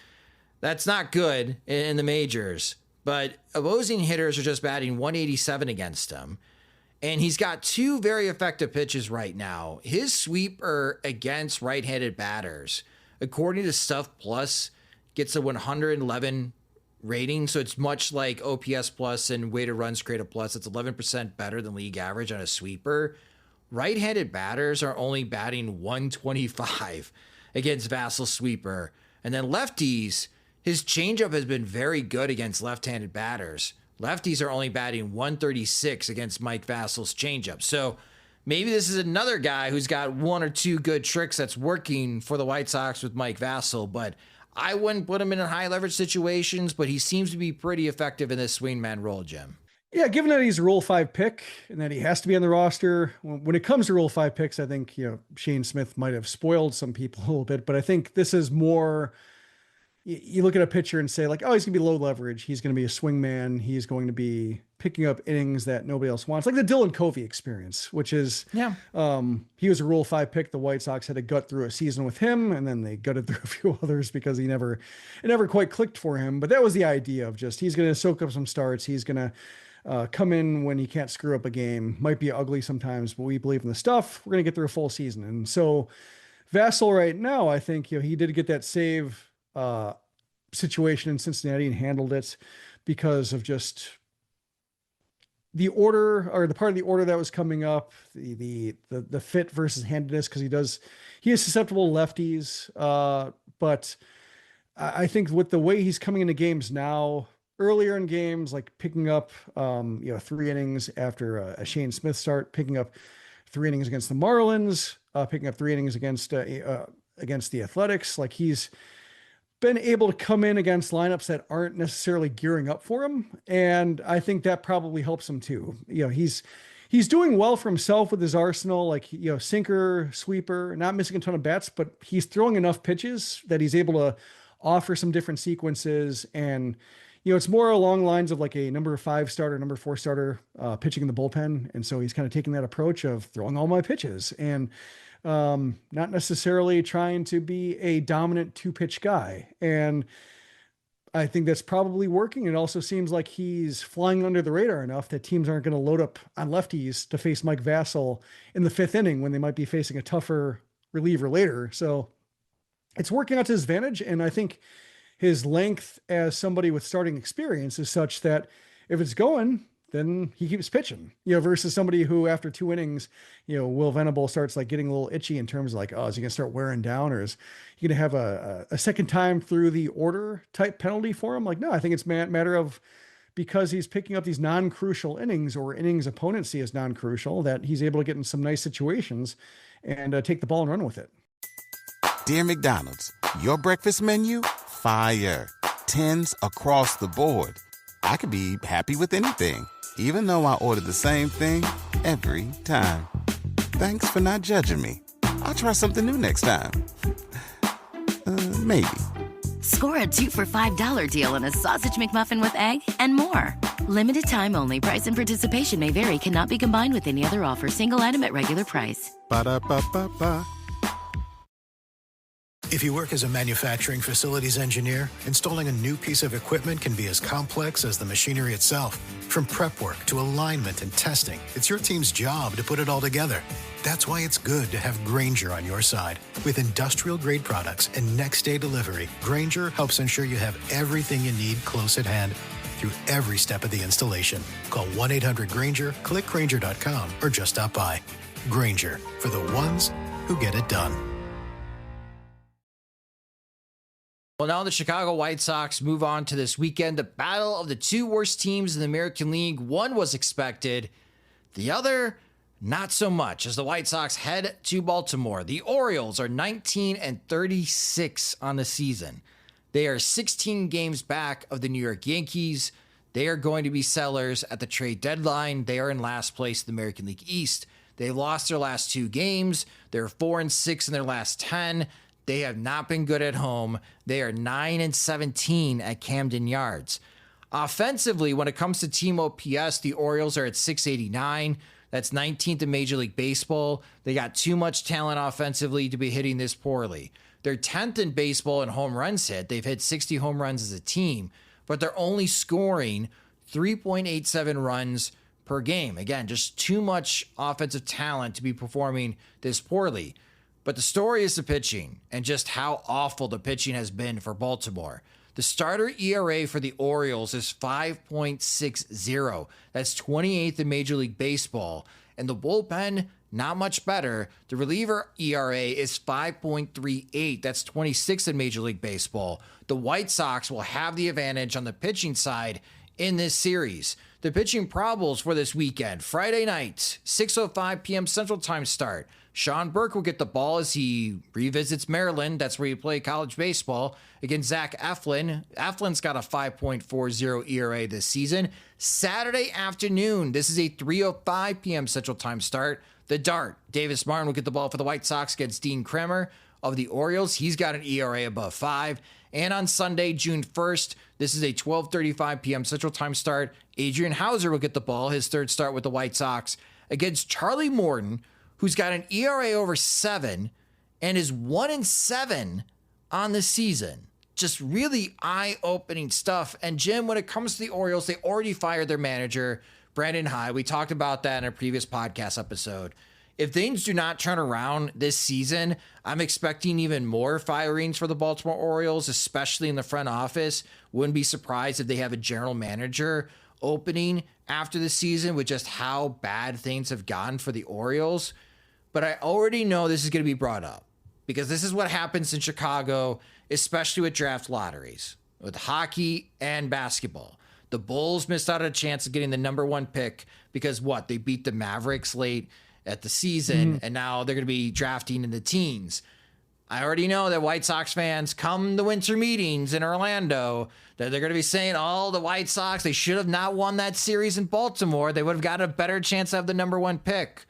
That's not good in the majors, but opposing hitters are just batting 187 against him. And he's got 2 very effective pitches right now. His sweeper against right-handed batters, according to Stuff Plus, gets a 111 rating. So it's much like OPS Plus and weighted runs created plus. It's 11% better than league average on a sweeper. Right-handed batters are only batting 125 against Vasil's sweeper. And then lefties, his changeup has been very good against left-handed batters. Lefties are only batting 136 against Mike Vasil's changeup. So maybe this is another guy who's got 1 or 2 good tricks that's working for the White Sox with Mike Vasil, but I wouldn't put him in high leverage situations, but he seems to be pretty effective in this swingman role, Jim. Yeah, given that he's a Rule 5 pick and that he has to be on the roster, when it comes to Rule 5 picks, I think, Shane Smith might have spoiled some people a little bit, but I think this is more you look at a pitcher and say like, oh, he's gonna be low leverage. He's gonna be a swing man. He's going to be picking up innings that nobody else wants, like the Dylan Covey experience, which is, he was a Rule 5 pick. The White Sox had to gut through a season with him, and then they gutted through a few others because it never quite clicked for him. But that was the idea of just, he's going to soak up some starts. He's going to come in when he can't screw up a game. Might be ugly sometimes, but we believe in the stuff. We're going to get through a full season. And so Vassell right now, I think, he did get that save situation in Cincinnati and handled it because of just the order, or the part of the order that was coming up, the fit versus handedness, because he is susceptible to lefties. But I think with the way he's coming into games now, earlier in games, like picking up 3 innings after a Shane Smith start, picking up 3 innings against the Marlins, picking up 3 innings against the Athletics, like he's been able to come in against lineups that aren't necessarily gearing up for him. And I think that probably helps him too. He's doing well for himself with his arsenal, like, sinker, sweeper, not missing a ton of bats, but he's throwing enough pitches that he's able to offer some different sequences. And, it's more along lines of like a number 5 starter, number 4 starter, pitching in the bullpen. And so he's kind of taking that approach of throwing all my pitches and, not necessarily trying to be a dominant 2-pitch guy. And I think that's probably working. It also seems like he's flying under the radar enough that teams aren't going to load up on lefties to face Mike Vassell in the 5th inning when they might be facing a tougher reliever later. So it's working out to his advantage. And I think his length as somebody with starting experience is such that if it's going, then he keeps pitching, versus somebody who after 2 innings, Will Venable starts like getting a little itchy in terms of like, oh, is he going to start wearing down, or is he going to have a second time through the order type penalty for him? Like, no, I think it's matter of, because he's picking up these non-crucial innings, or innings opponents see as non-crucial, that he's able to get in some nice situations and take the ball and run with it. Dear McDonald's, your breakfast menu, fire. 10s across the board. I could be happy with anything, even though I ordered the same thing every time. Thanks for not judging me. I'll try something new next time. Maybe. Score a 2 for $5 deal on a sausage McMuffin with egg and more. Limited time only. Price and participation may vary. Cannot be combined with any other offer. Single item at regular price. Ba-da-ba-ba-ba. If you work as a manufacturing facilities engineer, installing a new piece of equipment can be as complex as the machinery itself. From prep work to alignment and testing, it's your team's job to put it all together. That's why it's good to have Grainger on your side. With industrial-grade products and next-day delivery, Grainger helps ensure you have everything you need close at hand through every step of the installation. Call 1-800-GRAINGER, click Grainger.com, or just stop by. Grainger, for the ones who get it done. Well, now the Chicago White Sox move on to this weekend, the battle of the 2 worst teams in the American League. One was expected, the other not so much, as the White Sox head to Baltimore. The Orioles are 19-36 on the season. They are 16 games back of the New York Yankees. They are going to be sellers at the trade deadline. They are in last place in the American League East. They lost their last 2 games. They're 4-6 in their last 10. They have not been good at home. They are 9-17 at Camden Yards. Offensively, when it comes to team OPS, the Orioles are at 689. That's 19th in Major League Baseball. They got too much talent offensively to be hitting this poorly. They're 10th in baseball in home runs hit. They've hit 60 home runs as a team, but they're only scoring 3.87 runs per game. Again, just too much offensive talent to be performing this poorly. But the story is the pitching and just how awful the pitching has been for Baltimore. The starter ERA for the Orioles is 5.60. That's 28th in Major League Baseball. And the bullpen, not much better. The reliever ERA is 5.38. That's 26th in Major League Baseball. The White Sox will have the advantage on the pitching side in this series. The pitching probables for this weekend: Friday night, 6:05 p.m. Central Time start. Sean Burke will get the ball as he revisits Maryland. That's where you play college baseball, against Zach Eflin. Eflin's got a 5.40 ERA this season. Saturday afternoon, this is a 3:05 p.m. Central Time start. The Dart, Davis Martin will get the ball for the White Sox against Dean Kremer. of the Orioles. He's got an ERA above 5. And on Sunday, June 1st, this is a 12:35 p.m. Central Time start. Adrian Houser will get the ball, his third start with the White Sox, against Charlie Morton, who's got an ERA over 7 and is 1-7 on the season. Just really eye-opening stuff. And Jim, when it comes to the Orioles, they already fired their manager, Brandon Hyde. We talked about that in a previous podcast episode. If things do not turn around this season, I'm expecting even more firings for the Baltimore Orioles, especially in the front office. Wouldn't be surprised if they have a general manager opening after the season with just how bad things have gotten for the Orioles. But I already know this is going to be brought up because this is what happens in Chicago, especially with draft lotteries, with hockey and basketball. The Bulls missed out on a chance of getting the number 1 pick because what? They beat the Mavericks late at the season, and now they're going to be drafting in the teens. I already know that White Sox fans come to winter meetings in Orlando, that they're going to be saying, oh, the White Sox, they should have not won that series in Baltimore. They would have got a better chance to have the number 1 pick.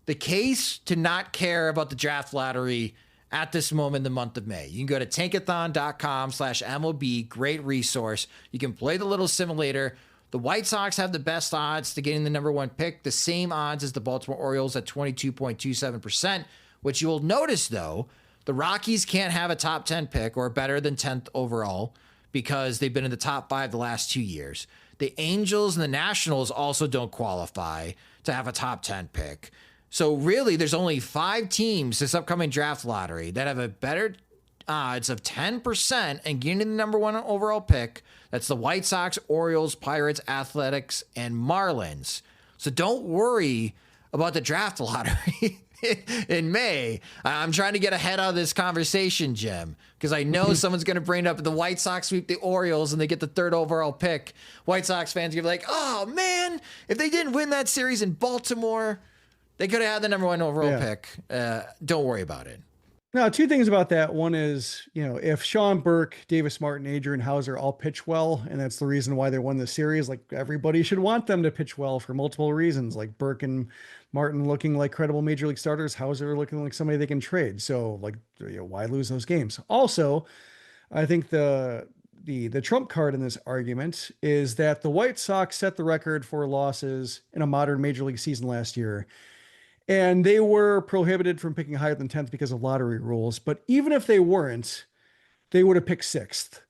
The case to not care about the draft lottery at this moment in the month of May. You can go to tankathon.com/MLB. Great resource. You can play the little simulator. The White Sox have the best odds to getting the number 1 pick, the same odds as the Baltimore Orioles at 22.27%. What you will notice, though, the Rockies can't have a top 10 pick or better than 10th overall because they've been in the top 5 the last 2 years. The Angels and the Nationals also don't qualify to have a top 10 pick. So really, there's only 5 teams this upcoming draft lottery that have a better odds of 10% and getting the number 1 overall pick. That's the White Sox, Orioles, Pirates, Athletics, and Marlins. So don't worry about the draft lottery in May. I'm trying to get ahead of this conversation, Jim, because I know someone's going to bring up the White Sox sweep the Orioles and they get the 3rd overall pick. White Sox fans are going to be like, oh, man, if they didn't win that series in Baltimore, they could have had the number 1 overall pick. Don't worry about it. Now, 2 things about that. One is, if Sean Burke, Davis Martin, Adrian Houser all pitch well, and that's the reason why they won the series, like everybody should want them to pitch well for multiple reasons, like Burke and Martin looking like credible major league starters, Houser looking like somebody they can trade. So why lose those games? Also, I think the trump card in this argument is that the White Sox set the record for losses in a modern major league season last year. And they were prohibited from picking higher than 10th because of lottery rules. But even if they weren't, they would have picked 6th.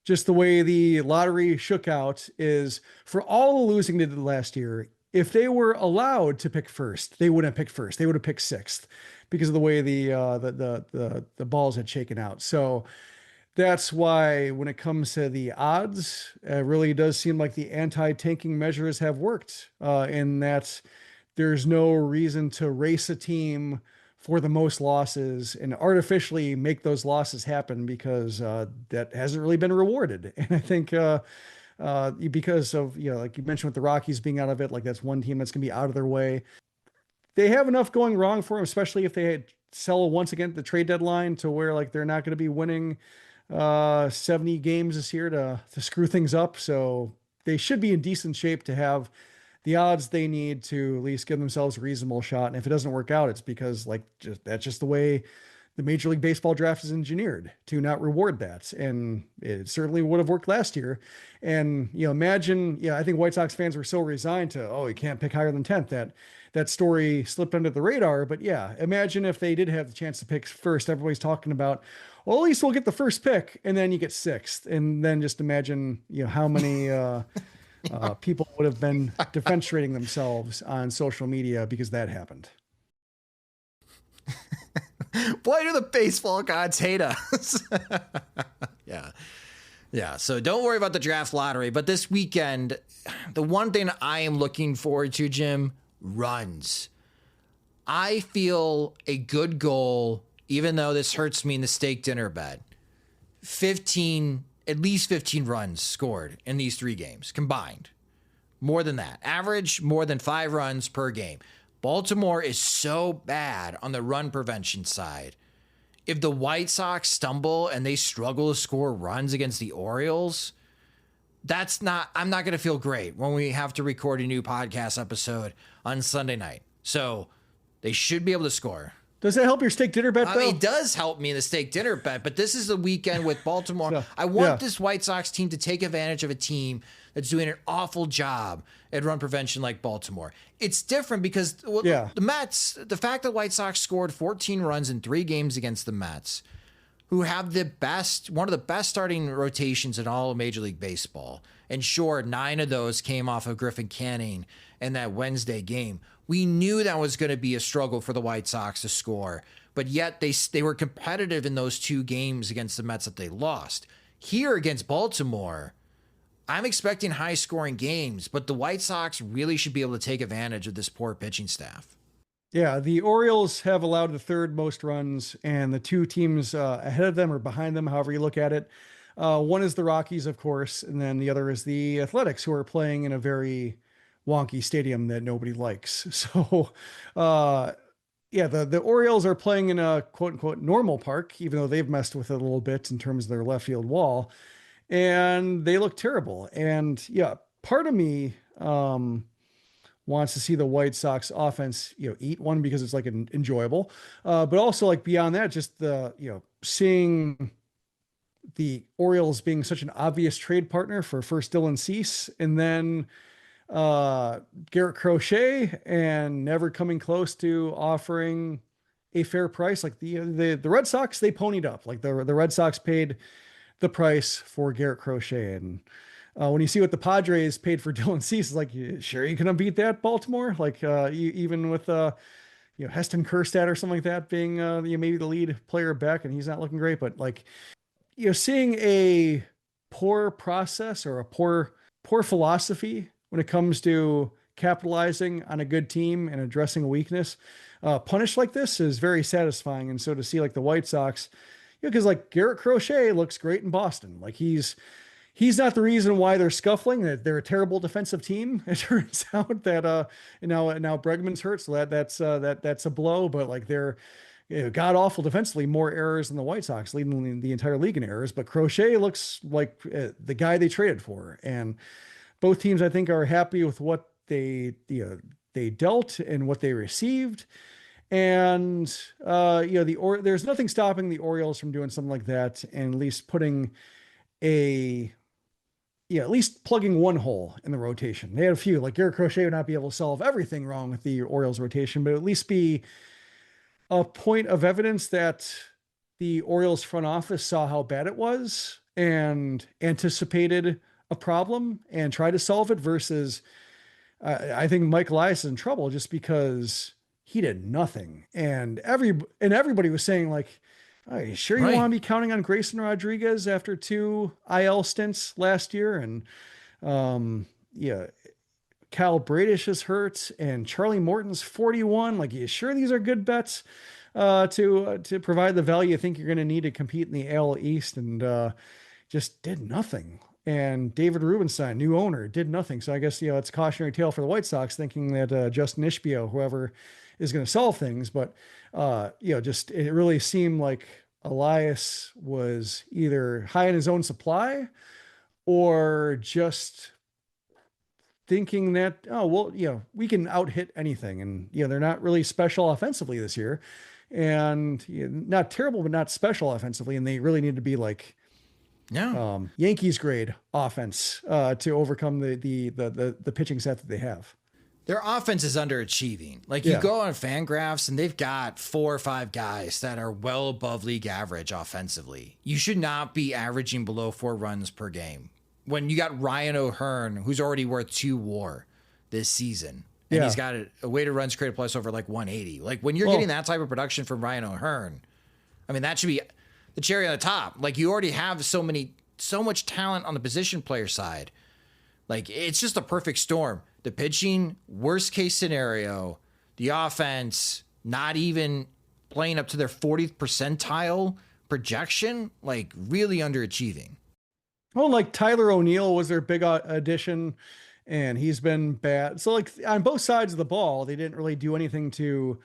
Just the way the lottery shook out is for all the losing they did last year, if they were allowed to pick first, they wouldn't have picked first. They would have picked 6th because of the way the balls had shaken out. So that's why when it comes to the odds, it really does seem like the anti-tanking measures have worked in that there's no reason to race a team for the most losses and artificially make those losses happen because that hasn't really been rewarded. And I think because of, like you mentioned with the Rockies being out of it, like that's one team that's going to be out of their way. They have enough going wrong for them, especially if they sell once again at the trade deadline to where like they're not going to be winning 70 games this year to screw things up. So they should be in decent shape to have the odds they need to at least give themselves a reasonable shot. And if it doesn't work out, it's because that's just the way the Major League Baseball draft is engineered to not reward that. And it certainly would have worked last year. And, imagine, I think White Sox fans were so resigned to, you can't pick higher than 10th, that story slipped under the radar. But yeah, imagine if they did have the chance to pick first. Everybody's talking about, well, at least we'll get the first pick and then you get 6th. And then just imagine, how many, people would have been defenestrating themselves on social media because that happened. Boy, do the baseball gods hate us. Yeah. So don't worry about the draft lottery. But this weekend, the one thing I am looking forward to, Jim, runs. I feel a good goal, even though this hurts me in the steak dinner bet. At least 15 runs scored in these 3 games combined. More than that. Average more than 5 runs per game. Baltimore is so bad on the run prevention side. If the White Sox stumble and they struggle to score runs against the Orioles, I'm not going to feel great when we have to record a new podcast episode on Sunday night. So they should be able to score. Does that help your steak dinner bet, though? It does help me in the steak dinner bet, but this is the weekend with Baltimore. I want this White Sox team to take advantage of a team that's doing an awful job at run prevention like Baltimore. It's different because the Mets, the fact that White Sox scored 14 runs in 3 games against the Mets, who have one of the best starting rotations in all of Major League Baseball. And sure, 9 of those came off of Griffin Canning in that Wednesday game. We knew that was going to be a struggle for the White Sox to score, but yet they were competitive in those 2 games against the Mets that they lost. Here against Baltimore, I'm expecting high-scoring games, but the White Sox really should be able to take advantage of this poor pitching staff. Yeah, the Orioles have allowed the 3rd most runs, and the 2 teams ahead of them or behind them, however you look at it. One is the Rockies, of course, and then the other is the Athletics, who are playing in a very wonky stadium that nobody likes. So, the Orioles are playing in a quote-unquote normal park, even though they've messed with it a little bit in terms of their left field wall, and they look terrible. And, part of me wants to see the White Sox offense, eat one because it's like enjoyable. But also like beyond that, just the, seeing the Orioles being such an obvious trade partner for first Dylan Cease and then Garrett Crochet and never coming close to offering a fair price. Like the Red Sox, they ponied up. Like the Red Sox paid the price for Garrett Crochet. And when you see what the Padres paid for Dylan Cease, it's like, sure, you can beat that, Baltimore? Like even with Heston Kjerstad or something like that being maybe the lead player back, and he's not looking great. But like, seeing a poor process or a poor philosophy when it comes to capitalizing on a good team and addressing a weakness, punished like this is very satisfying. And so to see like the White Sox, because like Garrett Crochet looks great in Boston. Like he's not the reason why they're scuffling. That they're a terrible defensive team. It turns out that now Bregman's hurt, so that's a blow. But like they're god awful defensively, more errors than the White Sox, leading the entire league in errors. But Crochet looks like the guy they traded for, and both teams I think are happy with what they dealt and what they received. And there's nothing stopping the Orioles from doing something like that, and at least putting at least plugging one hole in the rotation. They had a few, like Garrett Crochet would not be able to solve everything wrong with the Orioles rotation, but at least be a point of evidence that the Orioles front office saw how bad it was and anticipated a problem and tried to solve it, versus I think Mike Elias is in trouble just because he did nothing. And everybody was saying like, are you sure you want to be counting on Grayson Rodriguez after 2 IL stints last year? And Kyle Bradish is hurt and Charlie Morton's 41. Like, you sure these are good bets to provide the value you think you're going to need to compete in the AL East? And just did nothing. And David Rubenstein, new owner, did nothing. So I guess, it's a cautionary tale for the White Sox, thinking that Justin Ishbia, whoever is going to solve things. But, it really seemed like Elias was either high in his own supply or just thinking that, we can out hit anything. And, they're not really special offensively this year, and not terrible, but not special offensively. And they really need to be like, Yankees grade offense to overcome the pitching set that they have. Their offense is underachieving. Like, you go on FanGraphs and they've got 4 or 5 guys that are well above league average offensively. You should not be averaging below 4 runs per game when you got Ryan O'Hearn, who's already worth 2 WAR this season. And he's got a weighted runs created plus over like 180. Like, when you're getting that type of production from Ryan O'Hearn, I mean, that should be the cherry on the top. Like, you already have so much talent on the position player side. Like, it's just a perfect storm. The pitching, worst case scenario, the offense not even playing up to their 40th percentile projection, like really underachieving. Well, like Tyler O'Neill was their big addition, and he's been bad. So like on both sides of the ball, they didn't really do anything to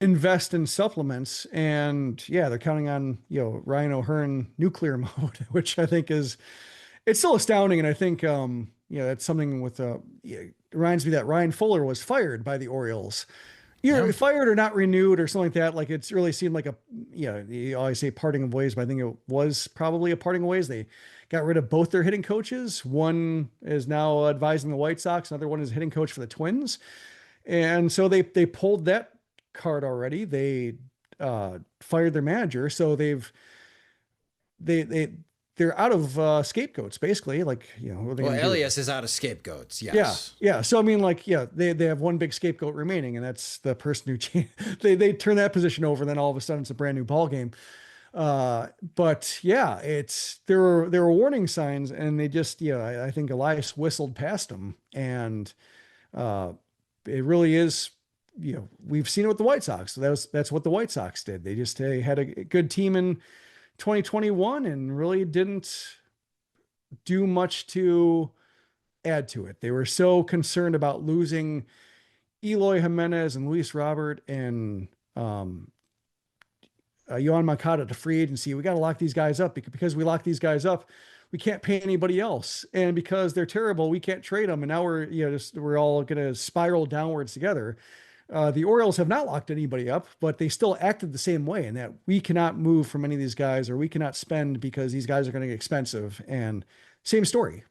invest in supplements. And they're counting on, Ryan O'Hearn nuclear mode, which I think it's still astounding. And I think, that's something with, it reminds me that Ryan Fuller was fired by the Orioles Either fired or not renewed or something like that. Like it's really seemed like you always say parting of ways, but I think it was probably a parting of ways. They got rid of both their hitting coaches. One is now advising the White Sox. Another one is hitting coach for the Twins. And so they pulled that card already. They fired their manager. So they're out of scapegoats, basically. Like, Elias is out of scapegoats. Yes. Yeah. So, I mean, they have one big scapegoat remaining, and that's the person who they turn that position over, and then all of a sudden it's a brand new ball game. But yeah, there were warning signs, and they just, I think Elias whistled past them, and it really is, we've seen it with the White Sox. So that's what the White Sox did. They had a good team in 2021 and really didn't do much to add to it. They were so concerned about losing Eloy Jimenez and Luis Robert and Yohan Moncada to free agency. We got to lock these guys up because we lock these guys up, we can't pay anybody else. And because they're terrible, we can't trade them. And now we're all going to spiral downwards together. The Orioles have not locked anybody up, but they still acted the same way, in that we cannot move from any of these guys, or we cannot spend because these guys are going to get expensive. And same story.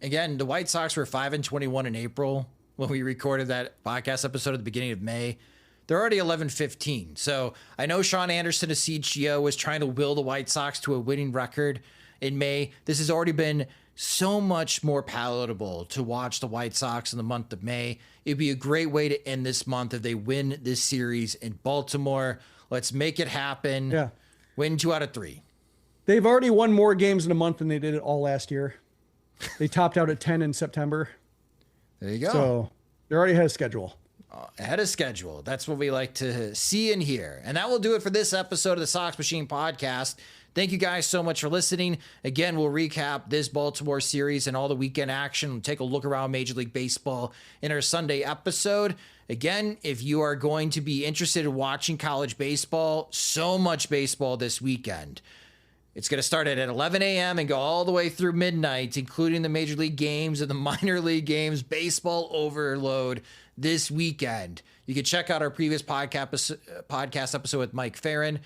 Again, the White Sox were 5-21 in April when we recorded that podcast episode at the beginning of May. They're already 11-15. So I know Sean Anderson of CHGO was trying to will the White Sox to a winning record in May. This has already been so much more palatable to watch the White Sox in the month of May. It'd be a great way to end this month if they win this series in Baltimore. Let's make it happen. Yeah. Win 2 out of 3. They've already won more games in a month than they did it all last year. They topped out at 10 in September. There you go. So they're already ahead of schedule. Ahead of schedule. That's what we like to see and hear. And that will do it for this episode of the Sox Machine Podcast. Thank you guys so much for listening. Again, we'll recap this Baltimore series and all the weekend action. We'll take a look around Major League Baseball in our Sunday episode. Again, if you are going to be interested in watching college baseball, so much baseball this weekend. It's going to start at 11 a.m. and go all the way through midnight, including the Major League games and the minor league games. Baseball overload this weekend. You can check out our previous podcast episode with Mike Farron.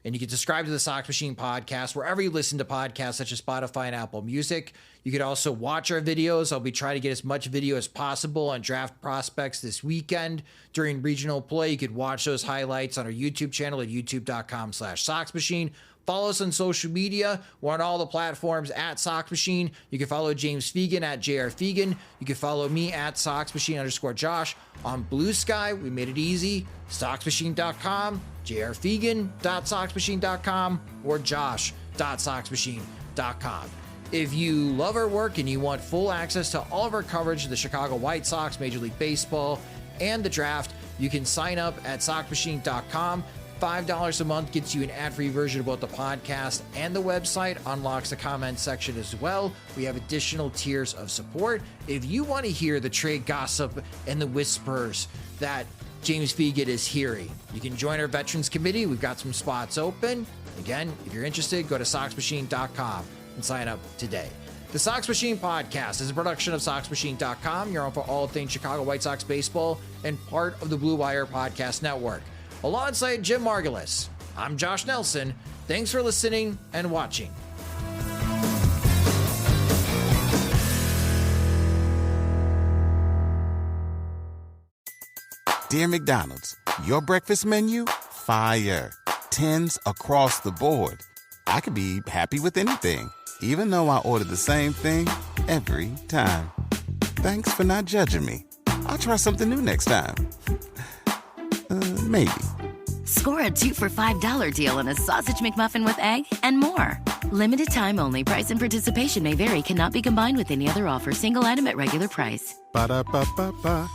And you can subscribe to the Sox Machine Podcast wherever you listen to podcasts, such as Spotify and Apple Music. You can also watch our videos. I'll be trying to get as much video as possible on draft prospects this weekend during regional play. You could watch those highlights on our YouTube channel at youtube.com/Sox Machine. Follow us on social media. We're on all the platforms at Sox Machine. You can follow James Fegan at JR Fegan. You can follow me at SoxMachine_Josh. On Blue Sky, we made it easy. SoxMachine.com, JRFegan.SoxMachine.com, or Josh.SoxMachine.com. If you love our work and you want full access to all of our coverage of the Chicago White Sox, Major League Baseball, and the draft, you can sign up at SoxMachine.com. $5 a month gets you an ad-free version of both the podcast and the website, unlocks the comment section as well. We have additional tiers of support. If you want to hear the trade gossip and the whispers that James Fegan is hearing, you can join our Veterans Committee. We've got some spots open. Again, if you're interested, go to SoxMachine.com and sign up today. The Sox Machine Podcast is a production of SoxMachine.com. You're on for all things Chicago White Sox baseball and part of the Blue Wire Podcast Network. Alongside Jim Margulis, I'm Josh Nelson. Thanks for listening and watching. Dear McDonald's, your breakfast menu? Fire. 10s across the board. I could be happy with anything, even though I ordered the same thing every time. Thanks for not judging me. I'll try something new next time. Maybe. Score a 2 for $5 deal on a sausage McMuffin with egg and more. Limited time only. Price and participation may vary. Cannot be combined with any other offer. Single item at regular price. Ba-da-ba-ba-ba.